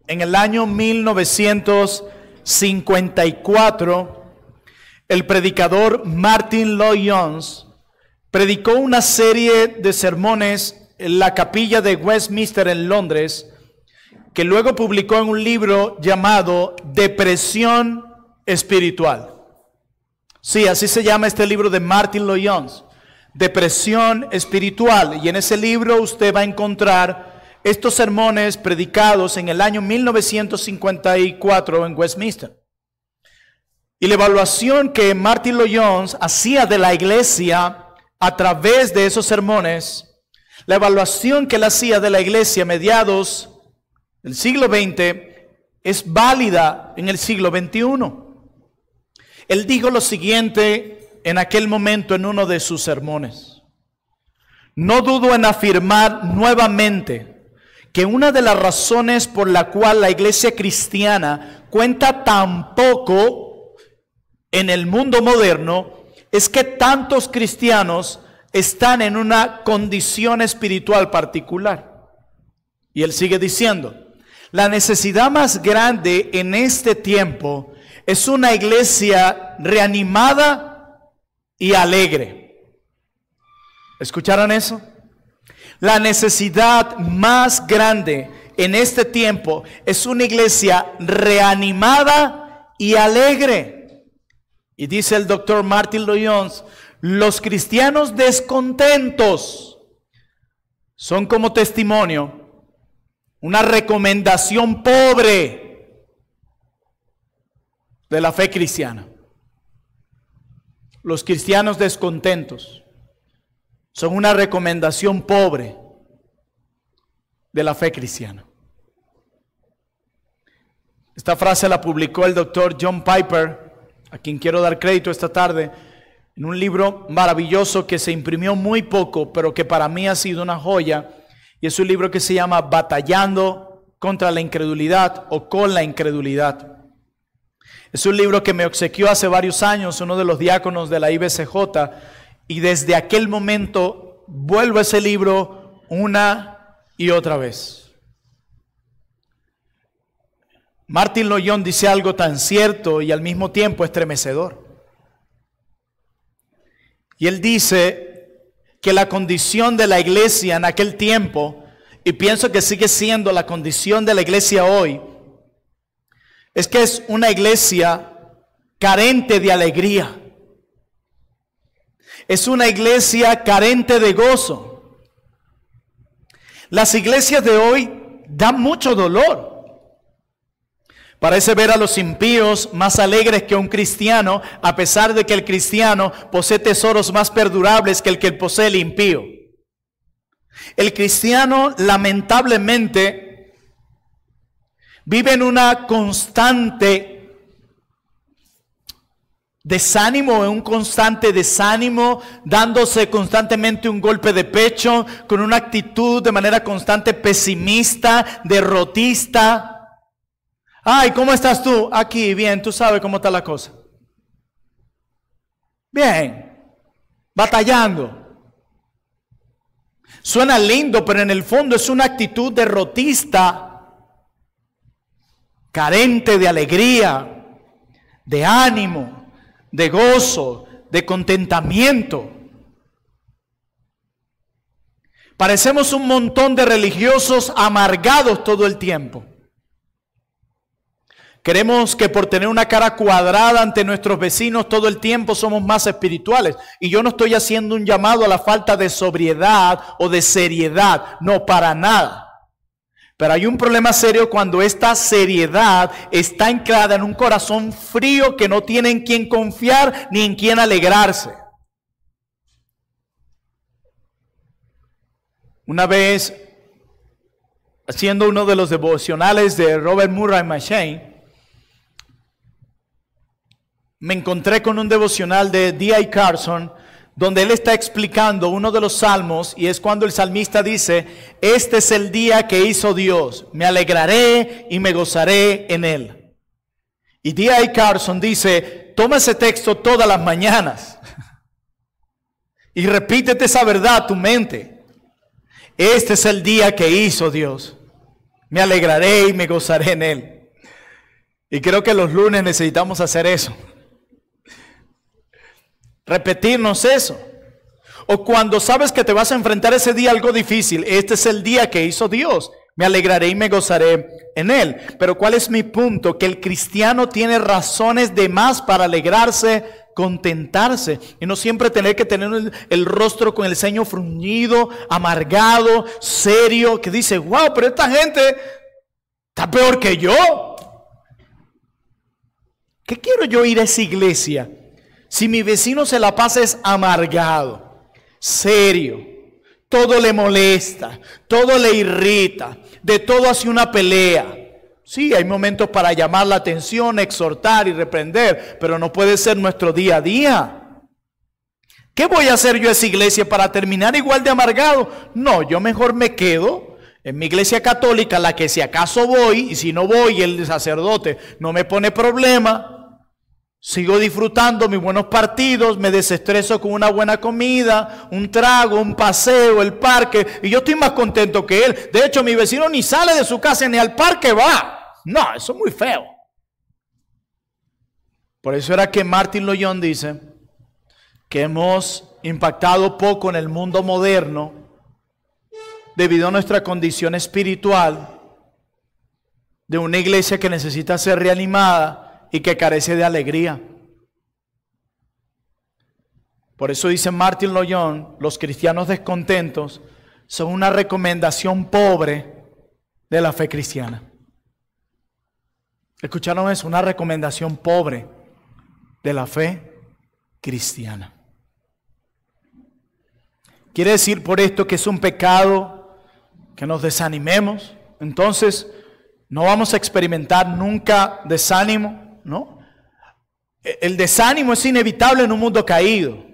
En el año 1954, el predicador Martyn Lloyd-Jones predicó una serie de sermones en la capilla de Westminster en Londres, que luego publicó en un libro llamado Depresión Espiritual. Sí, así se llama este libro de Martyn Lloyd-Jones, Depresión Espiritual. Y en ese libro usted va a encontrar estos sermones predicados en el año 1954 en Westminster. Y la evaluación que Martyn Lloyd-Jones hacía de la iglesia a través de esos sermones, la evaluación que él hacía de la iglesia a mediados del siglo XX es válida en el siglo XXI. Él dijo lo siguiente en aquel momento en uno de sus sermones: no dudo en afirmar nuevamente que una de las razones por la cual la iglesia cristiana cuenta tan poco en el mundo moderno es que tantos cristianos están en una condición espiritual particular. Y él sigue diciendo: la necesidad más grande en este tiempo es una iglesia reanimada y alegre. ¿Escucharon eso? La necesidad más grande en este tiempo es una iglesia reanimada y alegre. Y dice el doctor Martyn Lloyd-Jones: los cristianos descontentos son como testimonio, una recomendación pobre de la fe cristiana. Los cristianos descontentos son una recomendación pobre de la fe cristiana. Esta frase la publicó el doctor John Piper, a quien quiero dar crédito esta tarde, en un libro maravilloso que se imprimió muy poco, pero que para mí ha sido una joya. Y es un libro que se llama Batallando contra la incredulidad o con la incredulidad. Es un libro que me obsequió hace varios años uno de los diáconos de la IBCJ, y desde aquel momento vuelvo a ese libro una y otra vez. Martyn Lloyd-Jones dice algo tan cierto y al mismo tiempo estremecedor. Y él dice que la condición de la iglesia en aquel tiempo, y pienso que sigue siendo la condición de la iglesia hoy, es que es una iglesia carente de alegría. Es una iglesia carente de gozo. Las iglesias de hoy dan mucho dolor. Parece ver a los impíos más alegres que un cristiano, a pesar de que el cristiano posee tesoros más perdurables que el que posee el impío. El cristiano, lamentablemente, vive en una constante desánimo, en un constante desánimo, dándose constantemente un golpe de pecho, con una actitud de manera constante pesimista, derrotista. Ay, ¿cómo estás tú? Aquí, bien, tú sabes cómo está la cosa. Bien, batallando. Suena lindo, pero en el fondo es una actitud derrotista, carente de alegría, de ánimo, de gozo, de contentamiento. Parecemos un montón de religiosos amargados todo el tiempo. Queremos que por tener una cara cuadrada ante nuestros vecinos todo el tiempo somos más espirituales. Y yo no estoy haciendo un llamado a la falta de sobriedad o de seriedad. No, para nada. Pero hay un problema serio cuando esta seriedad está anclada en un corazón frío que no tiene en quién confiar ni en quién alegrarse. Una vez, haciendo uno de los devocionales de Robert Murray M'Cheyne, me encontré con un devocional de D.A. Carson, donde él está explicando uno de los salmos, y es cuando el salmista dice: este es el día que hizo Dios, me alegraré y me gozaré en él. Y D.A. Carson dice: toma ese texto todas las mañanas y repítete esa verdad a tu mente. Este es el día que hizo Dios. Me alegraré y me gozaré en Él. Y creo que los lunes necesitamos hacer eso. Repetirnos eso. O cuando sabes que te vas a enfrentar ese día a algo difícil, este es el día que hizo Dios. Me alegraré y me gozaré en Él. Pero ¿cuál es mi punto? Que el cristiano tiene razones de más para alegrarse, contentarse. Y no siempre tener que tener el rostro con el ceño fruncido, amargado, serio, que dice, wow, pero esta gente está peor que yo. ¿Qué quiero yo ir a esa iglesia si mi vecino se la pasa es amargado, serio, todo le molesta, todo le irrita, de todo hace una pelea? Sí, hay momentos para llamar la atención, exhortar y reprender, pero no puede ser nuestro día a día. ¿Qué voy a hacer yo a esa iglesia para terminar igual de amargado? No, yo mejor me quedo en mi iglesia católica, la que si acaso voy, y si no voy, el sacerdote no me pone problema. Sigo disfrutando mis buenos partidos, me desestreso con una buena comida, un trago, un paseo, el parque, y yo estoy más contento que él. De hecho, mi vecino ni sale de su casa ni al parque va. No, eso es muy feo. Por eso era que Martin Lloyd dice que hemos impactado poco en el mundo moderno debido a nuestra condición espiritual de una iglesia que necesita ser reanimada y que carece de alegría. Por eso dice Martin Lloyd, los cristianos descontentos son una recomendación pobre de la fe cristiana. ¿Escucharon eso? Una recomendación pobre de la fe cristiana. ¿Quiere decir por esto que es un pecado que nos desanimemos? Entonces, no vamos a experimentar nunca desánimo. ¿No? El desánimo es inevitable en un mundo caído.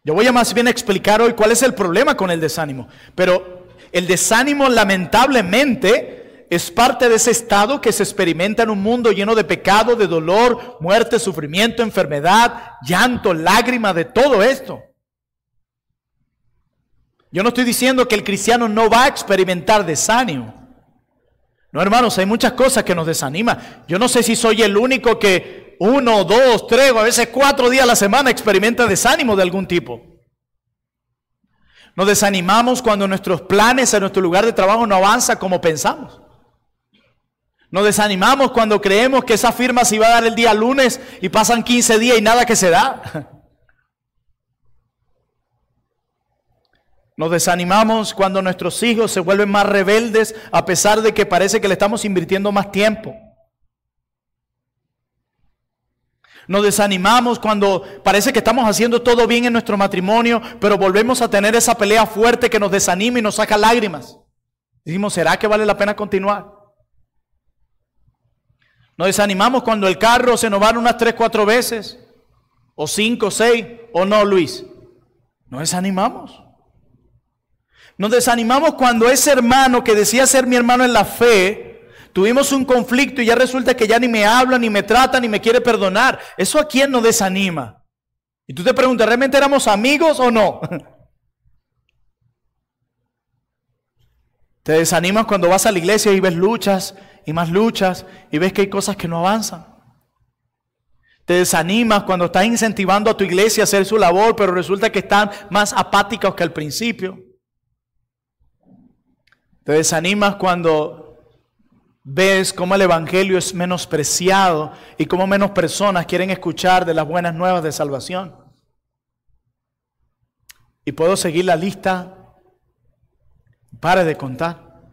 Yo voy a más bien explicar hoy cuál es el problema con el desánimo. Pero el desánimo lamentablemente es parte de ese estado que se experimenta en un mundo lleno de pecado, de dolor, muerte, sufrimiento, enfermedad, llanto, lágrima, de todo esto. Yo no estoy diciendo que el cristiano no va a experimentar desánimo. No, hermanos, hay muchas cosas que nos desaniman. Yo no sé si soy el único que 1, 2, 3 o a veces 4 días a la semana experimenta desánimo de algún tipo. Nos desanimamos cuando nuestros planes en nuestro lugar de trabajo no avanzan como pensamos. Nos desanimamos cuando creemos que esa firma se iba a dar el día lunes y pasan 15 días y nada que se da. Nos desanimamos cuando nuestros hijos se vuelven más rebeldes a pesar de que parece que le estamos invirtiendo más tiempo. Nos desanimamos cuando parece que estamos haciendo todo bien en nuestro matrimonio, pero volvemos a tener esa pelea fuerte que nos desanima y nos saca lágrimas. Decimos, ¿será que vale la pena continuar? Nos desanimamos cuando el carro se nos va unas 3, 4 veces, o 5, 6, o no, Luis. Nos desanimamos. Nos desanimamos cuando ese hermano que decía ser mi hermano en la fe, tuvimos un conflicto y ya resulta que ya ni me habla, ni me trata, ni me quiere perdonar. ¿Eso a quién nos desanima? Y tú te preguntas, ¿realmente éramos amigos o no? Te desanimas cuando vas a la iglesia y ves luchas y ves que hay cosas que no avanzan. Te desanimas cuando estás incentivando a tu iglesia a hacer su labor, pero resulta que están más apáticos que al principio. Te desanimas cuando ves cómo el evangelio es menospreciado y cómo menos personas quieren escuchar de las buenas nuevas de salvación. Y puedo seguir la lista, pare de contar.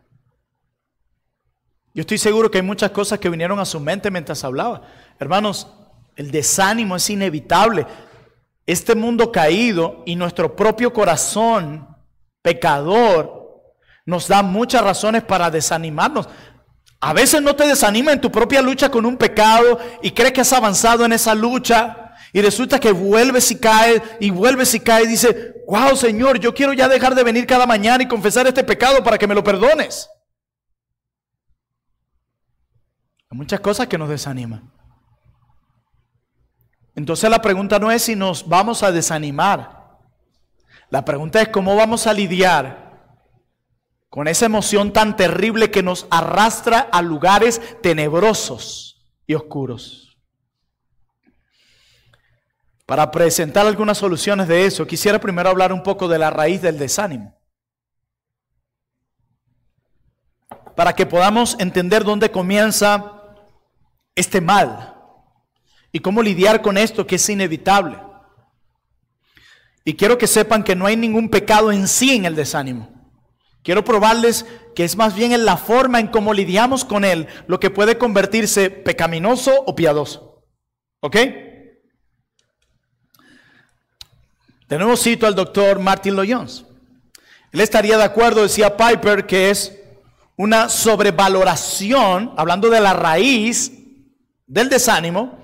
Yo estoy seguro que hay muchas cosas que vinieron a su mente mientras hablaba. Hermanos, el desánimo es inevitable. Este mundo caído y nuestro propio corazón pecador nos da muchas razones para desanimarnos. A veces no te desanima en tu propia lucha con un pecado y crees que has avanzado en esa lucha y resulta que vuelves y caes y y dices, wow, Señor, yo quiero ya dejar de venir cada mañana y confesar este pecado para que me lo perdones. Hay muchas cosas que nos desaniman. Entonces la pregunta no es si nos vamos a desanimar. La pregunta es cómo vamos a lidiar con esa emoción tan terrible que nos arrastra a lugares tenebrosos y oscuros. Para presentar algunas soluciones de eso, quisiera primero hablar un poco de la raíz del desánimo, para que podamos entender dónde comienza este mal y cómo lidiar con esto que es inevitable. Y quiero que sepan que no hay ningún pecado en sí en el desánimo. Quiero probarles que es más bien en la forma en cómo lidiamos con él lo que puede convertirse pecaminoso o piadoso. ¿Ok? De nuevo cito al doctor Martin Lloyd-Jones. Él estaría de acuerdo, decía Piper, que es una sobrevaloración, hablando de la raíz del desánimo,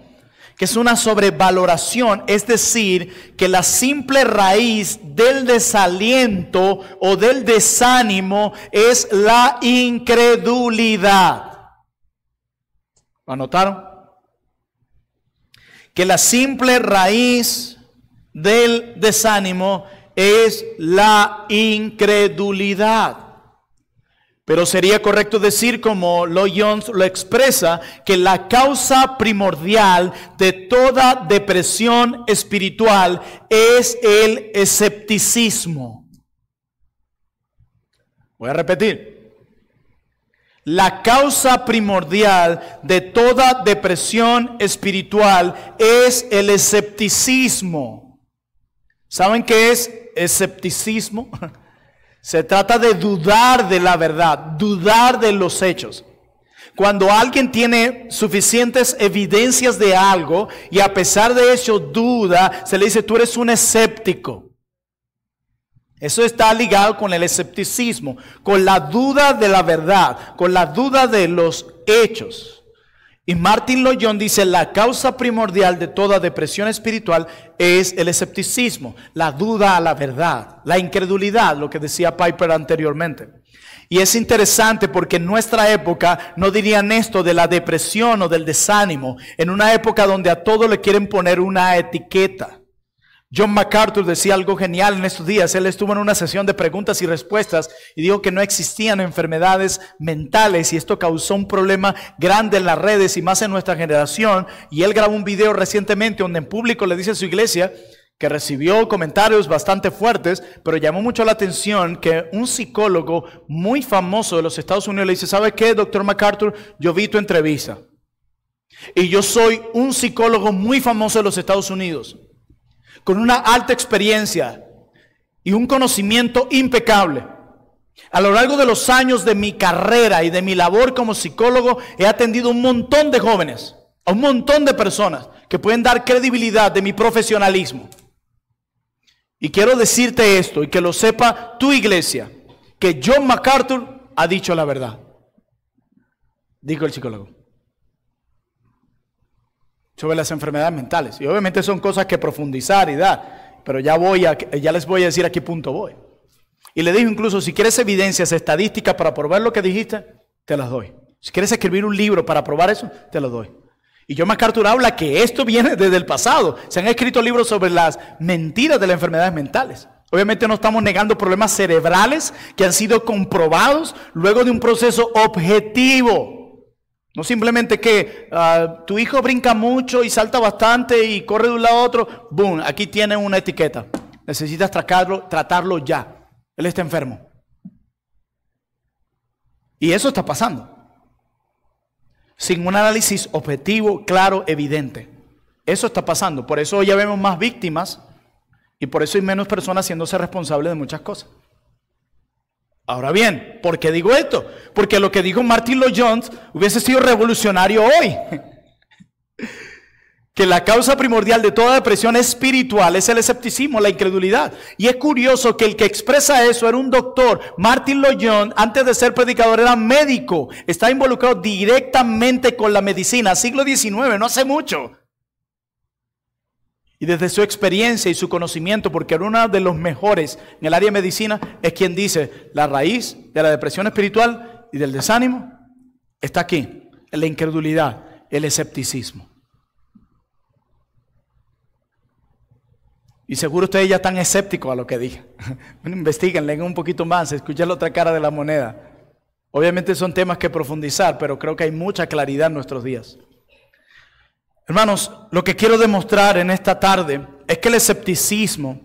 que es una sobrevaloración, es decir, que la simple raíz del desaliento o del desánimo es la incredulidad. ¿Lo anotaron? Que la simple raíz del desánimo es la incredulidad. Pero sería correcto decir, como Lloyd-Jones lo expresa, que la causa primordial de toda depresión espiritual es el escepticismo. Voy a repetir. La causa primordial de toda depresión espiritual es el escepticismo. ¿Saben qué es escepticismo? Se trata de dudar de la verdad, dudar de los hechos. Cuando alguien tiene suficientes evidencias de algo y a pesar de eso duda, se le dice: tú eres un escéptico. Eso está ligado con el escepticismo, con la duda de la verdad, con la duda de los hechos. Y Martin Lloyd-Jones dice: la causa primordial de toda depresión espiritual es el escepticismo, la duda a la verdad, la incredulidad, lo que decía Piper anteriormente. Y es interesante porque en nuestra época no dirían esto de la depresión o del desánimo, en una época donde a todo le quieren poner una etiqueta. John MacArthur decía algo genial en estos días. Él estuvo en una sesión de preguntas y respuestas y dijo que no existían enfermedades mentales, y esto causó un problema grande en las redes y más en nuestra generación. Y él grabó un video recientemente donde en público le dice a su iglesia, que recibió comentarios bastante fuertes, pero llamó mucho la atención que un psicólogo muy famoso de los Estados Unidos le dice: ¿sabe qué, doctor MacArthur? Yo vi tu entrevista y yo soy un psicólogo muy famoso de los Estados Unidos, con una alta experiencia y un conocimiento impecable. A lo largo de los años de mi carrera y de mi labor como psicólogo, he atendido un montón de jóvenes, a un montón de personas que pueden dar credibilidad de mi profesionalismo. Y quiero decirte esto, y que lo sepa tu iglesia, que John MacArthur ha dicho la verdad. Dijo el psicólogo. Sobre las enfermedades mentales. Y obviamente son cosas que profundizar y dar, pero ya les voy a decir a qué punto voy. Y le dijo incluso: si quieres evidencias estadísticas para probar lo que dijiste, te las doy. Si quieres escribir un libro para probar eso, te lo doy. Y John MacArthur habla que esto viene desde el pasado. Se han escrito libros sobre las mentiras de las enfermedades mentales. Obviamente no estamos negando problemas cerebrales que han sido comprobados luego de un proceso objetivo. No simplemente que tu hijo brinca mucho y salta bastante y corre de un lado a otro. Boom, aquí tiene una etiqueta. Necesitas tratarlo ya. Él está enfermo. Y eso está pasando. Sin un análisis objetivo, claro, evidente. Eso está pasando. Por eso hoy ya vemos más víctimas y por eso hay menos personas haciéndose responsables de muchas cosas. Ahora bien, ¿por qué digo esto? Porque lo que dijo Martin Lloyd-Jones hubiese sido revolucionario hoy. Que la causa primordial de toda depresión espiritual es el escepticismo, la incredulidad. Y es curioso que el que expresa eso era un doctor. Martin Lloyd-Jones, antes de ser predicador, era médico. Está involucrado directamente con la medicina, siglo XIX, no hace mucho. Y desde su experiencia y su conocimiento, porque era uno de los mejores en el área de medicina, es quien dice: la raíz de la depresión espiritual y del desánimo está aquí, en la incredulidad, el escepticismo. Y seguro ustedes ya están escépticos a lo que dije. Bueno, investiguen, lean un poquito más, escuchen la otra cara de la moneda. Obviamente son temas que profundizar, pero creo que hay mucha claridad en nuestros días. Hermanos, lo que quiero demostrar en esta tarde es que el escepticismo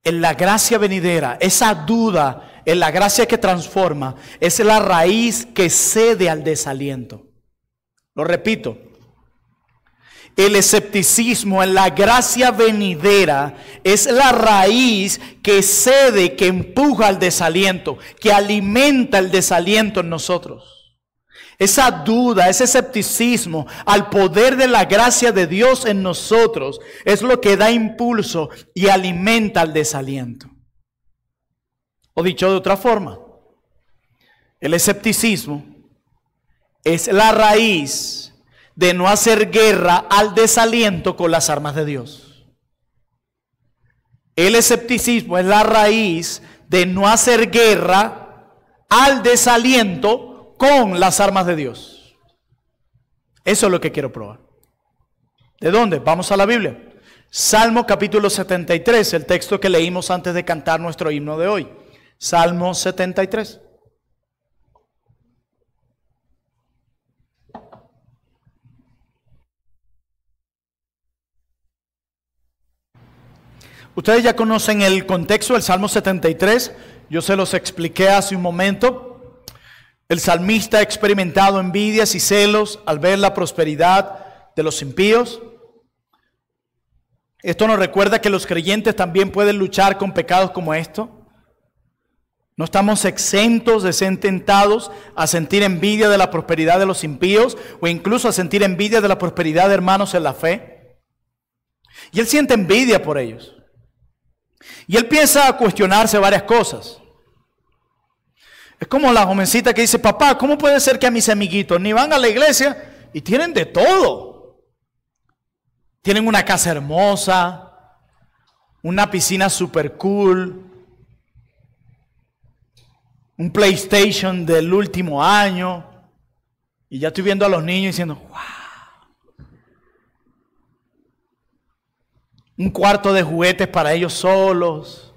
en la gracia venidera, esa duda en la gracia que transforma, es la raíz que cede al desaliento. Lo repito. El escepticismo en la gracia venidera es la raíz que cede, que empuja al desaliento, que alimenta el desaliento en nosotros. Esa duda, ese escepticismo al poder de la gracia de Dios en nosotros es lo que da impulso y alimenta el desaliento. O dicho de otra forma, el escepticismo es la raíz de no hacer guerra al desaliento con las armas de Dios. El escepticismo es la raíz de no hacer guerra al desaliento con las armas de Dios. Eso es lo que quiero probar. ¿De dónde? Vamos a la Biblia. Salmo capítulo 73, el texto que leímos antes de cantar nuestro himno de hoy. Salmo 73. Ustedes ya conocen el contexto del Salmo 73, yo se los expliqué hace un momento. El salmista ha experimentado envidias y celos al ver la prosperidad de los impíos. Esto nos recuerda que los creyentes también pueden luchar con pecados como esto. No estamos exentos de ser tentados a sentir envidia de la prosperidad de los impíos o incluso a sentir envidia de la prosperidad de hermanos en la fe. Y él siente envidia por ellos. Y él empieza a cuestionarse varias cosas. Es como la jovencita que dice, papá, ¿cómo puede ser que a mis amiguitos ni van a la iglesia y tienen de todo? Tienen una casa hermosa, una piscina super cool, un PlayStation del último año. Y ya estoy viendo a los niños diciendo, wow. Un cuarto de juguetes para ellos solos.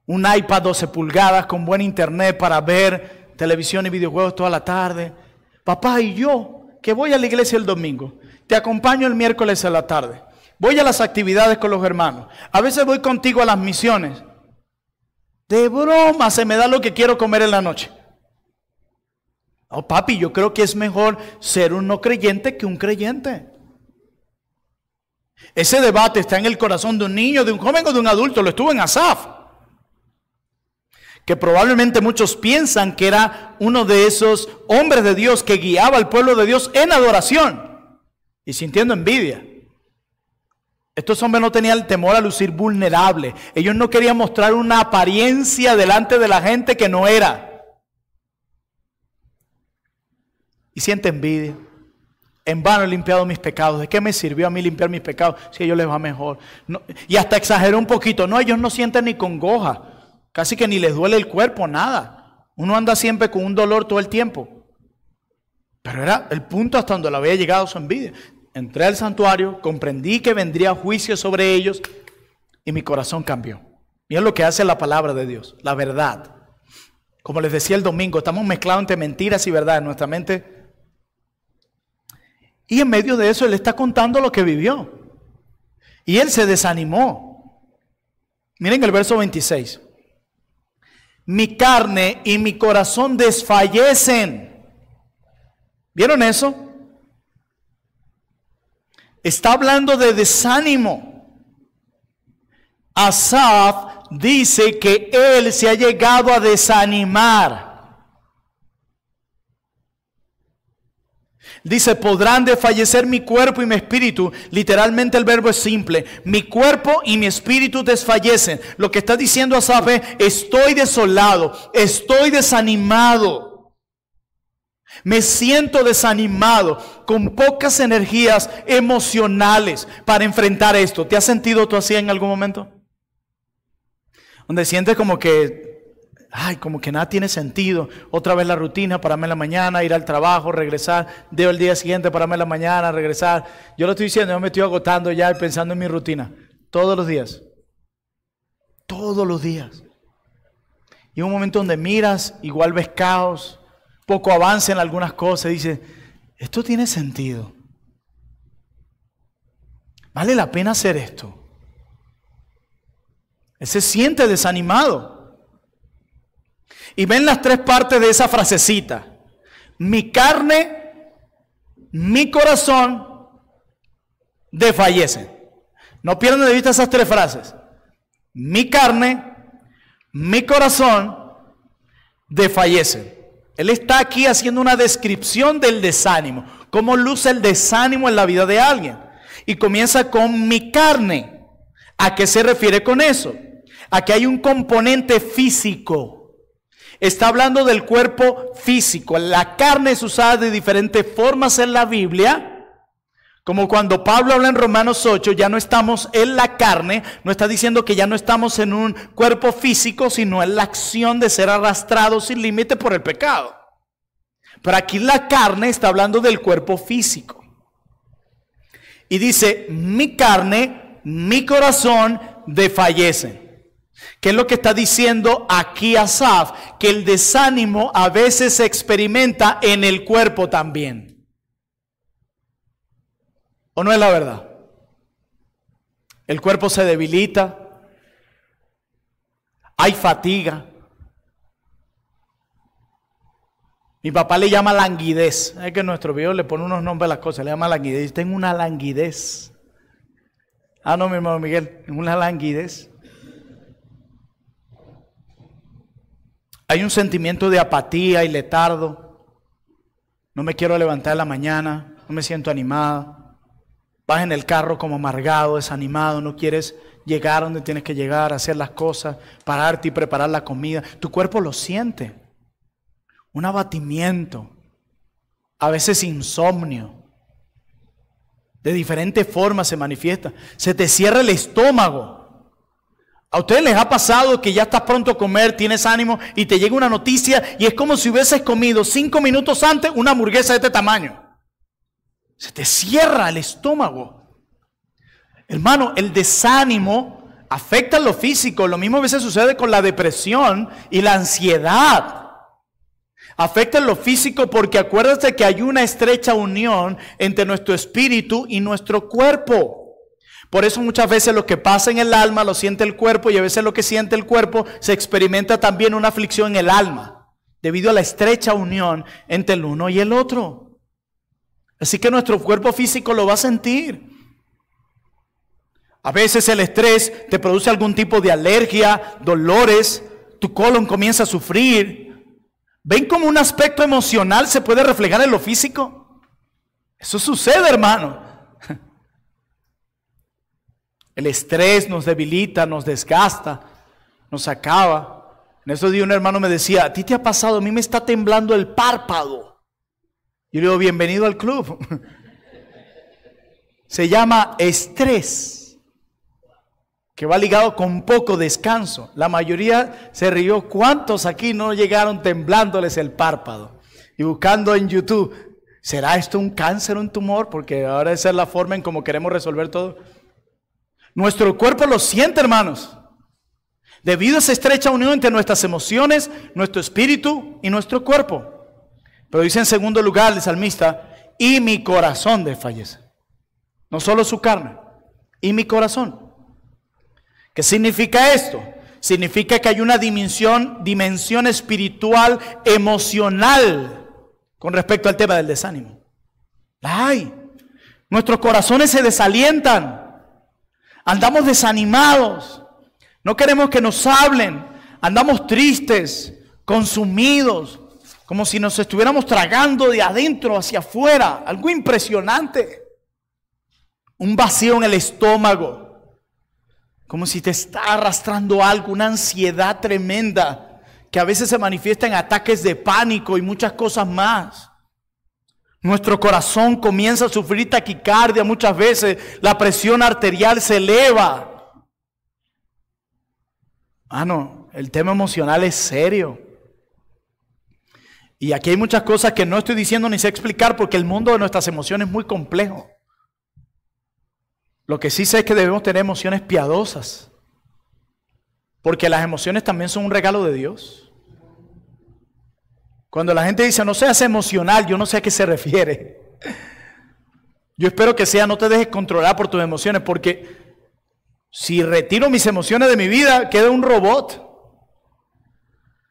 Un iPad 12 pulgadas con buen internet para ver televisión y videojuegos toda la tarde. Papá, y yo, que voy a la iglesia el domingo, te acompaño el miércoles a la tarde. Voy a las actividades con los hermanos. A veces voy contigo a las misiones. De broma se me da lo que quiero comer en la noche. No, papi, yo creo que es mejor ser un no creyente que un creyente. Ese debate está en el corazón de un niño, de un joven o de un adulto. Lo estuvo en Asaf, que probablemente muchos piensan que era uno de esos hombres de Dios que guiaba al pueblo de Dios en adoración y sintiendo envidia. Estos hombres no tenían el temor a lucir vulnerable. Ellos no querían mostrar una apariencia delante de la gente que no era. Y siente envidia. En vano he limpiado mis pecados. ¿De qué me sirvió a mí limpiar mis pecados si a ellos les va mejor? No, y hasta exageró un poquito. No, ellos no sienten ni congoja. Casi que ni les duele el cuerpo, nada. Uno anda siempre con un dolor todo el tiempo. Pero era el punto hasta donde le había llegado su envidia. Entré al santuario, comprendí que vendría juicio sobre ellos y mi corazón cambió. Miren lo que hace la palabra de Dios, la verdad. Como les decía el domingo, estamos mezclados entre mentiras y verdad en nuestra mente. Y en medio de eso él está contando lo que vivió. Y él se desanimó. Miren el verso 26. Mi carne y mi corazón desfallecen. ¿Vieron eso? Está hablando de desánimo. Asaf dice que él se ha llegado a desanimar. Dice, podrán desfallecer mi cuerpo y mi espíritu. Literalmente el verbo es simple. Mi cuerpo y mi espíritu desfallecen. Lo que está diciendo Asaf es, estoy desolado, estoy desanimado. Me siento desanimado, con pocas energías emocionales para enfrentar esto. ¿Te has sentido tú así en algún momento? Donde sientes como que Ay, como que nada tiene sentido. Otra vez la rutina, pararme en la mañana, ir al trabajo, regresar. Debo el día siguiente, pararme en la mañana, regresar. Yo lo estoy diciendo, yo me estoy agotando ya y pensando en mi rutina. Todos los días. Todos los días. Y un momento donde miras, igual ves caos, poco avance en algunas cosas. Dices, esto tiene sentido. ¿Vale la pena hacer esto? Él se siente desanimado. Y ven las tres partes de esa frasecita. Mi carne, mi corazón desfallecen. No pierdan de vista esas tres frases. Mi carne, mi corazón desfallecen. Él está aquí haciendo una descripción del desánimo. Cómo luce el desánimo en la vida de alguien. Y comienza con mi carne. ¿A qué se refiere con eso? A que hay un componente físico. Está hablando del cuerpo físico. La carne es usada de diferentes formas en la Biblia. Como cuando Pablo habla en Romanos 8, ya no estamos en la carne. No está diciendo que ya no estamos en un cuerpo físico, sino en la acción de ser arrastrados sin límite por el pecado. Pero aquí la carne está hablando del cuerpo físico. Y dice, mi carne, mi corazón desfallecen. ¿Qué es lo que está diciendo aquí Asaf? Que el desánimo a veces se experimenta en el cuerpo también. ¿O no es la verdad? El cuerpo se debilita, hay fatiga. Mi papá le llama languidez. Es que nuestro viejo le pone unos nombres a las cosas, le llama languidez. Tengo una languidez. Ah, no, mi hermano Miguel, una languidez. Hay un sentimiento de apatía y letardo. No me quiero levantar en la mañana, no me siento animada. Vas en el carro como amargado, desanimado, no quieres llegar donde tienes que llegar, hacer las cosas, pararte y preparar la comida. Tu cuerpo lo siente. Un abatimiento, a veces insomnio. De diferentes formas se manifiesta. Se te cierra el estómago. ¿A ustedes les ha pasado que ya estás pronto a comer, tienes ánimo y te llega una noticia y es como si hubieses comido 5 minutos antes una hamburguesa de este tamaño? Se te cierra el estómago. Hermano, el desánimo afecta lo físico. Lo mismo a veces sucede con la depresión y la ansiedad. Afecta lo físico porque acuérdate que hay una estrecha unión entre nuestro espíritu y nuestro cuerpo. Por eso muchas veces lo que pasa en el alma lo siente el cuerpo y a veces lo que siente el cuerpo se experimenta también una aflicción en el alma debido a la estrecha unión entre el uno y el otro. Así que nuestro cuerpo físico lo va a sentir. A veces el estrés te produce algún tipo de alergia, dolores, tu colon comienza a sufrir. ¿Ven cómo un aspecto emocional se puede reflejar en lo físico? Eso sucede, hermano. El estrés nos debilita, nos desgasta, nos acaba. En esos días un hermano me decía, ¿a ti te ha pasado? A mí me está temblando el párpado. Yo le digo, bienvenido al club. Se llama estrés, que va ligado con poco descanso. La mayoría se rió. ¿Cuántos aquí no llegaron temblándoles el párpado? Y buscando en YouTube, ¿será esto un cáncer o un tumor? Porque ahora esa es la forma en cómo queremos resolver todo. Nuestro cuerpo lo siente, hermanos. Debido a esa estrecha unión entre nuestras emociones, nuestro espíritu y nuestro cuerpo. Pero dice en segundo lugar el salmista, y mi corazón desfallece. No solo su carne, y mi corazón. ¿Qué significa esto? Significa que hay una dimensión espiritual, emocional, con respecto al tema del desánimo. ¡Ay! Nuestros corazones se desalientan. Andamos desanimados. No queremos que nos hablen. Andamos tristes, consumidos, como si nos estuviéramos tragando de adentro hacia afuera. Algo impresionante. Un vacío en el estómago. Como si te está arrastrando algo, una ansiedad tremenda que a veces se manifiesta en ataques de pánico y muchas cosas más. Nuestro corazón comienza a sufrir taquicardia muchas veces, la presión arterial se eleva. No, el tema emocional es serio. Y aquí hay muchas cosas que no estoy diciendo ni sé explicar porque el mundo de nuestras emociones es muy complejo. Lo que sí sé es que debemos tener emociones piadosas. Porque las emociones también son un regalo de Dios. Cuando la gente dice no seas emocional, yo no sé a qué se refiere. Yo espero que sea no te dejes controlar por tus emociones, porque si retiro mis emociones de mi vida, queda un robot.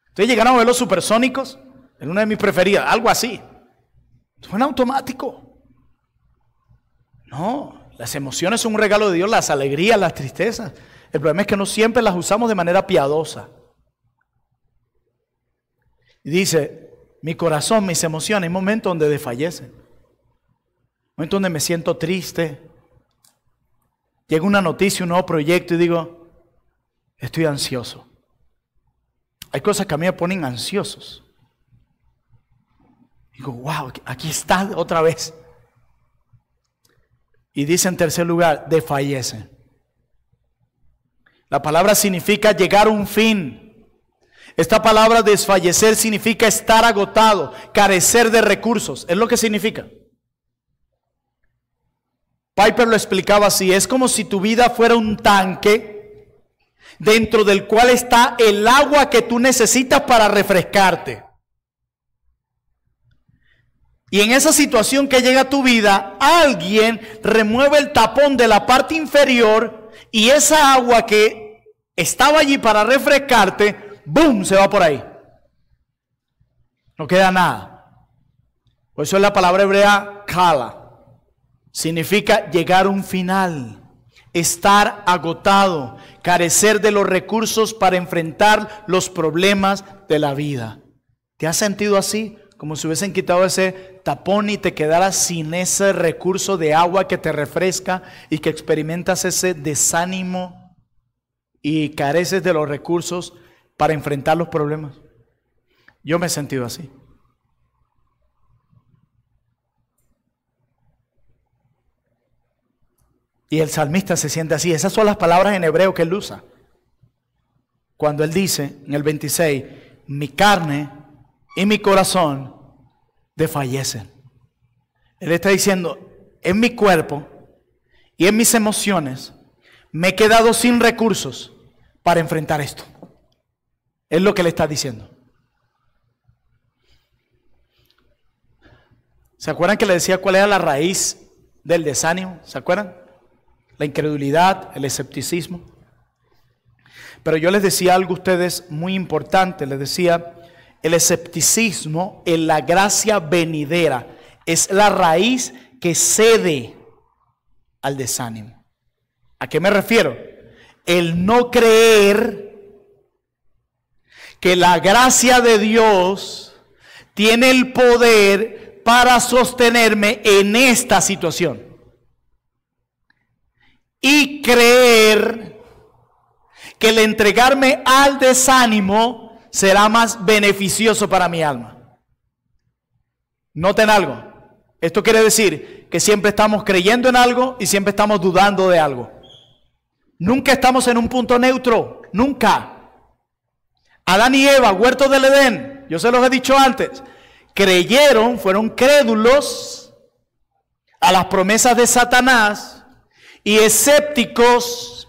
Ustedes llegaron a ver Los Supersónicos, en una de mis preferidas, algo así. Suena automático. No, las emociones son un regalo de Dios, las alegrías, las tristezas. El problema es que no siempre las usamos de manera piadosa. Y dice, mi corazón, mis emociones, hay momentos donde desfallecen. Momentos donde me siento triste. Llega una noticia, un nuevo proyecto y digo, estoy ansioso. Hay cosas que a mí me ponen ansiosos. Digo, wow, aquí está otra vez. Y dice en tercer lugar, desfallece. La palabra significa llegar a un fin. Esta palabra desfallecer significa estar agotado, carecer de recursos. Es lo que significa. Piper lo explicaba así, es como si tu vida fuera un tanque dentro del cual está el agua que tú necesitas para refrescarte. Y en esa situación que llega a tu vida, alguien remueve el tapón de la parte inferior y esa agua que estaba allí para refrescarte, ¡boom!, se va por ahí. No queda nada. Por eso es la palabra hebrea kala. Significa llegar a un final, estar agotado, carecer de los recursos para enfrentar los problemas de la vida. ¿Te has sentido así? Como si hubiesen quitado ese tapón y te quedaras sin ese recurso de agua que te refresca y que experimentas ese desánimo y careces de los recursos para enfrentar los problemas. Yo me he sentido así. Y el salmista se siente así. Esas son las palabras en hebreo que él usa. Cuando él dice en el 26, mi carne y mi corazón desfallecen. Él está diciendo, en mi cuerpo y en mis emociones me he quedado sin recursos para enfrentar esto. Es lo que le está diciendo. ¿Se acuerdan que le decía cuál era la raíz del desánimo? ¿Se acuerdan? La incredulidad, el escepticismo. Pero yo les decía algo a ustedes muy importante. Les decía, el escepticismo en la gracia venidera es la raíz que cede al desánimo. ¿A qué me refiero? El no creer que la gracia de Dios tiene el poder para sostenerme en esta situación. Y creer que el entregarme al desánimo será más beneficioso para mi alma. Noten algo. Esto quiere decir que siempre estamos creyendo en algo y siempre estamos dudando de algo. Nunca estamos en un punto neutro. Nunca. Adán y Eva, huerto del Edén, yo se los he dicho antes, creyeron, fueron crédulos a las promesas de Satanás y escépticos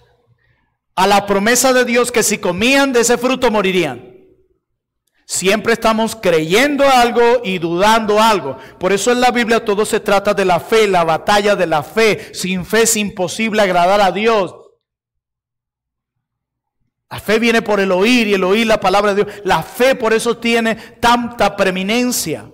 a la promesa de Dios que si comían de ese fruto morirían. Siempre estamos creyendo algo y dudando algo. Por eso en la Biblia todo se trata de la fe, la batalla de la fe. Sin fe es imposible agradar a Dios. La fe viene por el oír y el oír la palabra de Dios. La fe por eso tiene tanta preeminencia.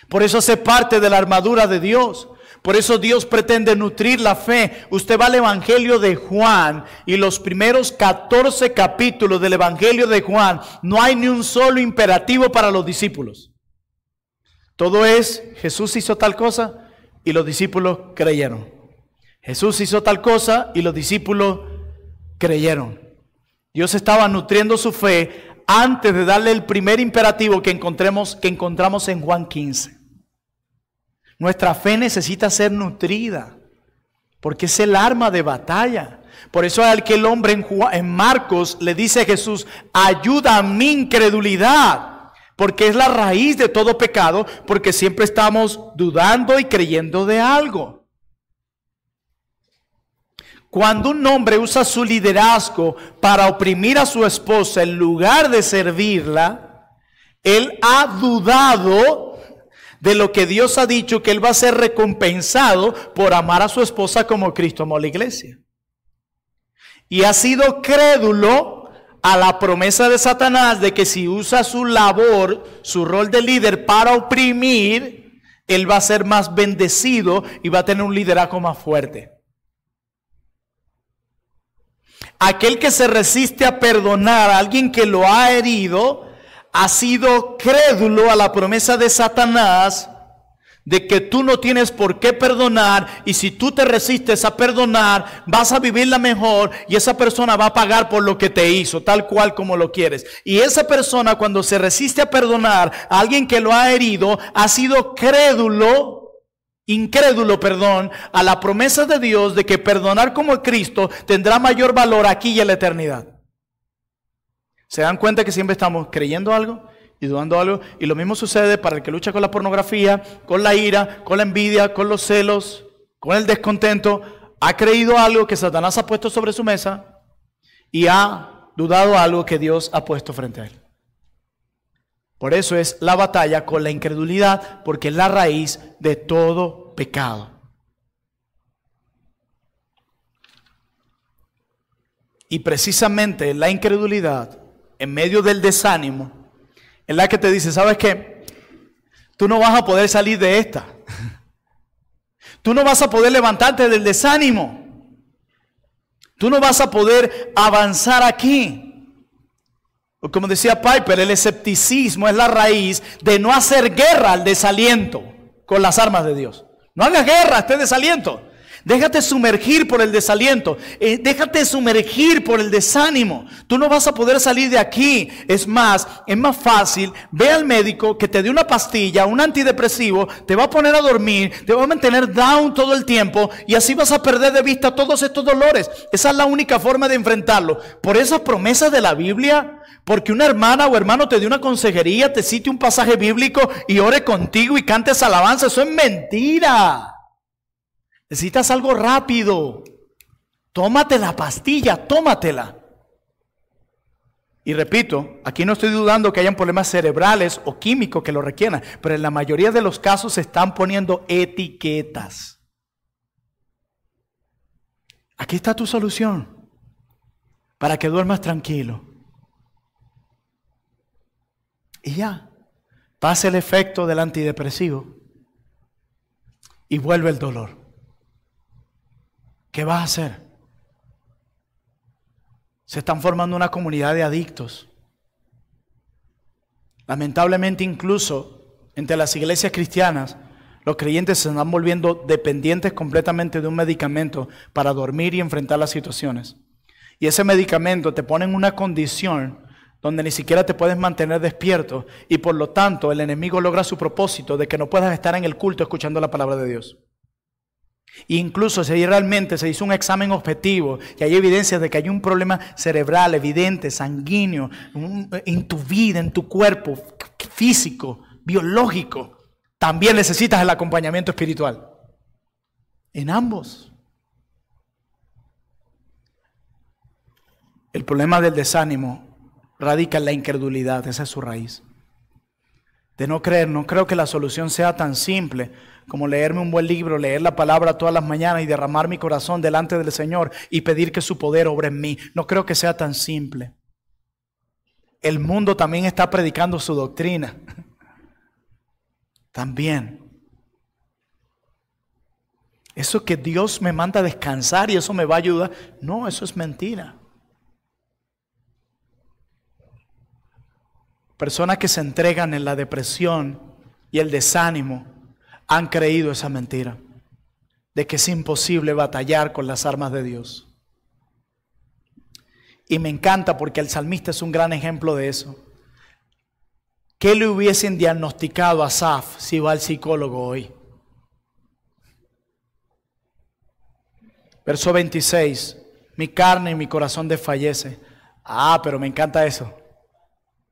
Por eso hace parte de la armadura de Dios. Por eso Dios pretende nutrir la fe. Usted va al Evangelio de Juan y los primeros 14 capítulos del Evangelio de Juan no hay ni un solo imperativo para los discípulos. Todo es Jesús hizo tal cosa y los discípulos creyeron. Jesús hizo tal cosa y los discípulos creyeron. Dios estaba nutriendo su fe antes de darle el primer imperativo que encontramos en Juan 15. Nuestra fe necesita ser nutrida, porque es el arma de batalla. Por eso aquel hombre en Marcos le dice a Jesús, ayuda a mi incredulidad, porque es la raíz de todo pecado, porque siempre estamos dudando y creyendo de algo. Cuando un hombre usa su liderazgo para oprimir a su esposa en lugar de servirla, él ha dudado de lo que Dios ha dicho, que él va a ser recompensado por amar a su esposa como Cristo amó a la iglesia. Y ha sido crédulo a la promesa de Satanás de que si usa su labor, su rol de líder para oprimir, él va a ser más bendecido y va a tener un liderazgo más fuerte. Aquel que se resiste a perdonar a alguien que lo ha herido, ha sido crédulo a la promesa de Satanás de que tú no tienes por qué perdonar, y si tú te resistes a perdonar, vas a vivirla mejor y esa persona va a pagar por lo que te hizo, tal cual como lo quieres. Y esa persona, cuando se resiste a perdonar a alguien que lo ha herido, ha sido incrédulo, a la promesa de Dios de que perdonar como Cristo tendrá mayor valor aquí y en la eternidad. ¿Se dan cuenta que siempre estamos creyendo algo y dudando algo? Y lo mismo sucede para el que lucha con la pornografía, con la ira, con la envidia, con los celos, con el descontento. Ha creído algo que Satanás ha puesto sobre su mesa y ha dudado algo que Dios ha puesto frente a él. Por eso es la batalla con la incredulidad, porque es la raíz de todo pecado. Y precisamente la incredulidad, en medio del desánimo, es la que te dice, ¿sabes qué? Tú no vas a poder salir de esta. Tú no vas a poder levantarte del desánimo. Tú no vas a poder avanzar aquí. Como decía Piper, el escepticismo es la raíz de no hacer guerra al desaliento con las armas de Dios. No hagas guerra a este desaliento. Déjate sumergir por el desaliento. Déjate sumergir por el desánimo. Tú no vas a poder salir de aquí. Es más fácil. Ve al médico que te dé una pastilla, un antidepresivo. Te va a poner a dormir. Te va a mantener down todo el tiempo. Y así vas a perder de vista todos estos dolores. Esa es la única forma de enfrentarlo. Por esas promesas de la Biblia. Porque una hermana o hermano te dé una consejería, te cite un pasaje bíblico y ore contigo y cantes alabanza. Eso es mentira. Necesitas algo rápido. Tómate la pastilla, tómatela. Y repito, aquí no estoy dudando que hayan problemas cerebrales o químicos que lo requieran, pero en la mayoría de los casos se están poniendo etiquetas. Aquí está tu solución para que duermas tranquilo. Y ya, pasa el efecto del antidepresivo y vuelve el dolor. ¿Qué vas a hacer? Se están formando una comunidad de adictos. Lamentablemente, incluso entre las iglesias cristianas, los creyentes se están volviendo dependientes completamente de un medicamento para dormir y enfrentar las situaciones. Y ese medicamento te pone en una condición donde ni siquiera te puedes mantener despierto, y por lo tanto el enemigo logra su propósito de que no puedas estar en el culto escuchando la palabra de Dios. E incluso si realmente se hizo un examen objetivo y hay evidencias de que hay un problema cerebral evidente, sanguíneo, en tu vida, en tu cuerpo, físico, biológico, también necesitas el acompañamiento espiritual. En ambos. El problema del desánimo radica en la incredulidad, esa es su raíz. De no creer, no creo que la solución sea tan simple como leerme un buen libro, leer la palabra todas las mañanas y derramar mi corazón delante del Señor y pedir que su poder obre en mí. No creo que sea tan simple. El mundo también está predicando su doctrina. También. Eso que Dios me manda a descansar y eso me va a ayudar. No, eso es mentira. Personas que se entregan en la depresión y el desánimo han creído esa mentira de que es imposible batallar con las armas de Dios. Y me encanta porque el salmista es un gran ejemplo de eso. ¿Qué le hubiesen diagnosticado a Asaf si va al psicólogo hoy? Verso 26. mi carne y mi corazón desfallece. Ah, pero me encanta eso.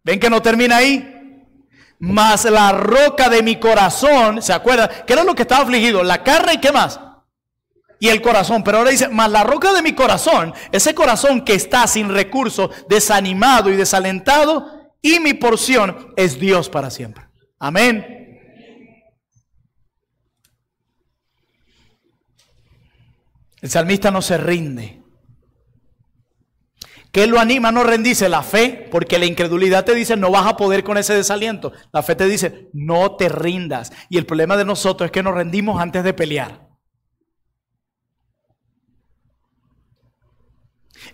¿Ven que no termina ahí? Mas la roca de mi corazón, ¿se acuerdan? ¿Qué era lo que estaba afligido? La carne y ¿qué más? Y el corazón. Pero ahora dice, mas la roca de mi corazón, ese corazón que está sin recursos, desanimado y desalentado, y mi porción es Dios para siempre. Amén. El salmista no se rinde. ¿Qué lo anima a no rendirse? La fe, porque la incredulidad te dice no vas a poder con ese desaliento. La fe te dice no te rindas. Y el problema de nosotros es que nos rendimos antes de pelear.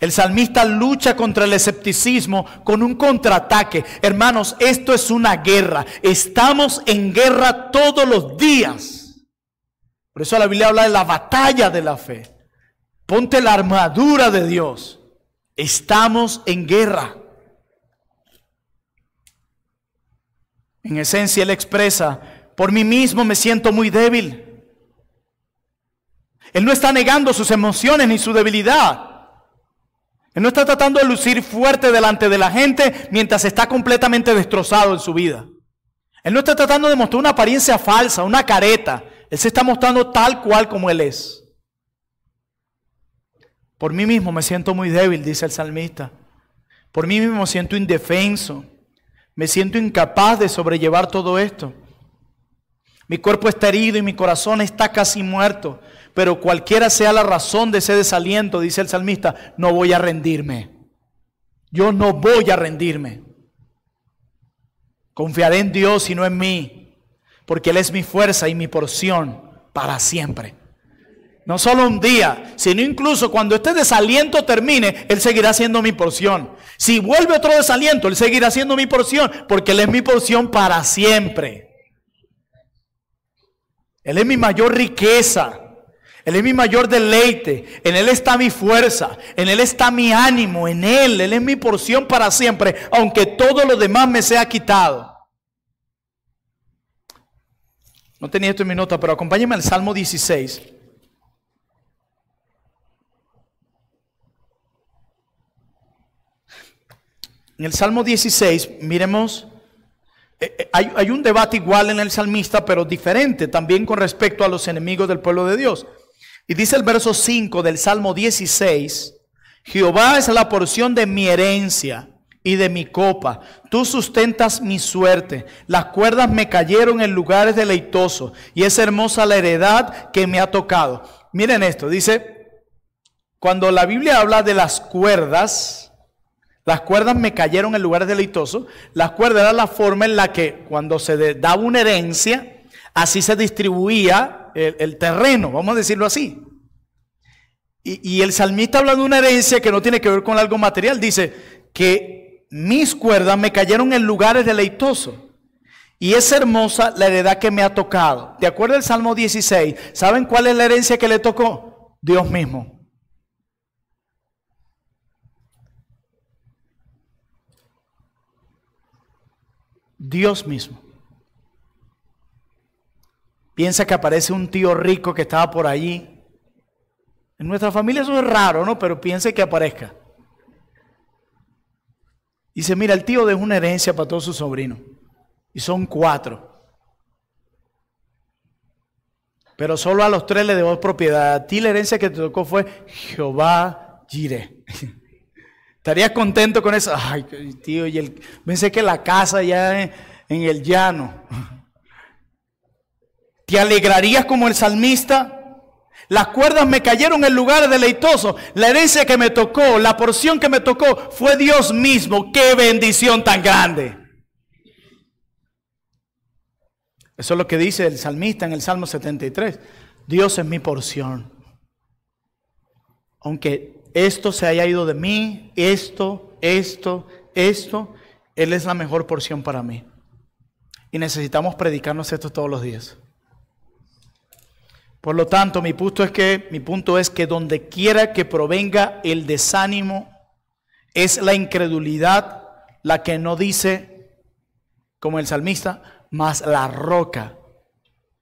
El salmista lucha contra el escepticismo con un contraataque. Hermanos, esto es una guerra. Estamos en guerra todos los días. Por eso la Biblia habla de la batalla de la fe. Ponte la armadura de Dios. Estamos en guerra. En esencia, él expresa, por mí mismo me siento muy débil. Él no está negando sus emociones ni su debilidad. Él no está tratando de lucir fuerte delante de la gente mientras está completamente destrozado en su vida. Él no está tratando de mostrar una apariencia falsa, una careta. Él se está mostrando tal cual como él es. Por mí mismo me siento muy débil, dice el salmista. Por mí mismo me siento indefenso. Me siento incapaz de sobrellevar todo esto. Mi cuerpo está herido y mi corazón está casi muerto. Pero cualquiera sea la razón de ese desaliento, dice el salmista, no voy a rendirme. Yo no voy a rendirme. Confiaré en Dios y no en mí, porque Él es mi fuerza y mi porción para siempre. No solo un día, sino incluso cuando este desaliento termine, Él seguirá siendo mi porción. Si vuelve otro desaliento, Él seguirá siendo mi porción, porque Él es mi porción para siempre. Él es mi mayor riqueza. Él es mi mayor deleite. En Él está mi fuerza. En Él está mi ánimo. En Él es mi porción para siempre, aunque todo lo demás me sea quitado. No tenía esto en mi nota, pero acompáñenme al Salmo 16. En el Salmo 16, miremos, hay un debate igual en el salmista, pero diferente también con respecto a los enemigos del pueblo de Dios. Y dice el verso 5 del Salmo 16, Jehová es la porción de mi herencia y de mi copa. Tú sustentas mi suerte. Las cuerdas me cayeron en lugares deleitosos y es hermosa la heredad que me ha tocado. Miren esto, dice, cuando la Biblia habla de las cuerdas me cayeron en lugares deleitosos. Las cuerdas era la forma en la que cuando se daba una herencia, así se distribuía el terreno, vamos a decirlo así. Y el salmista habla de una herencia que no tiene que ver con algo material. Dice que mis cuerdas me cayeron en lugares deleitosos y es hermosa la heredad que me ha tocado. De acuerdo al Salmo 16, ¿saben cuál es la herencia que le tocó? Dios mismo. Dios mismo. Piensa que aparece un tío rico que estaba por allí. En nuestra familia eso es raro, ¿no? Pero piensa que aparezca. Dice, mira, el tío dejó una herencia para todos sus sobrinos. Y son 4. Pero solo a los 3 le dejó propiedad. A ti la herencia que te tocó fue Jehová Jireh. ¿Estarías contento con eso? Ay, tío, pensé que la casa ya en el llano. ¿Te alegrarías como el salmista? Las cuerdas me cayeron en lugares deleitosos. La herencia que me tocó, la porción que me tocó, fue Dios mismo. ¡Qué bendición tan grande! Eso es lo que dice el salmista en el Salmo 73. Dios es mi porción. Aunque esto se haya ido de mí, esto, Él es la mejor porción para mí. Y necesitamos predicarnos esto todos los días. Por lo tanto, mi punto es que donde quiera que provenga el desánimo, es la incredulidad la que no dice, como el salmista, mas la roca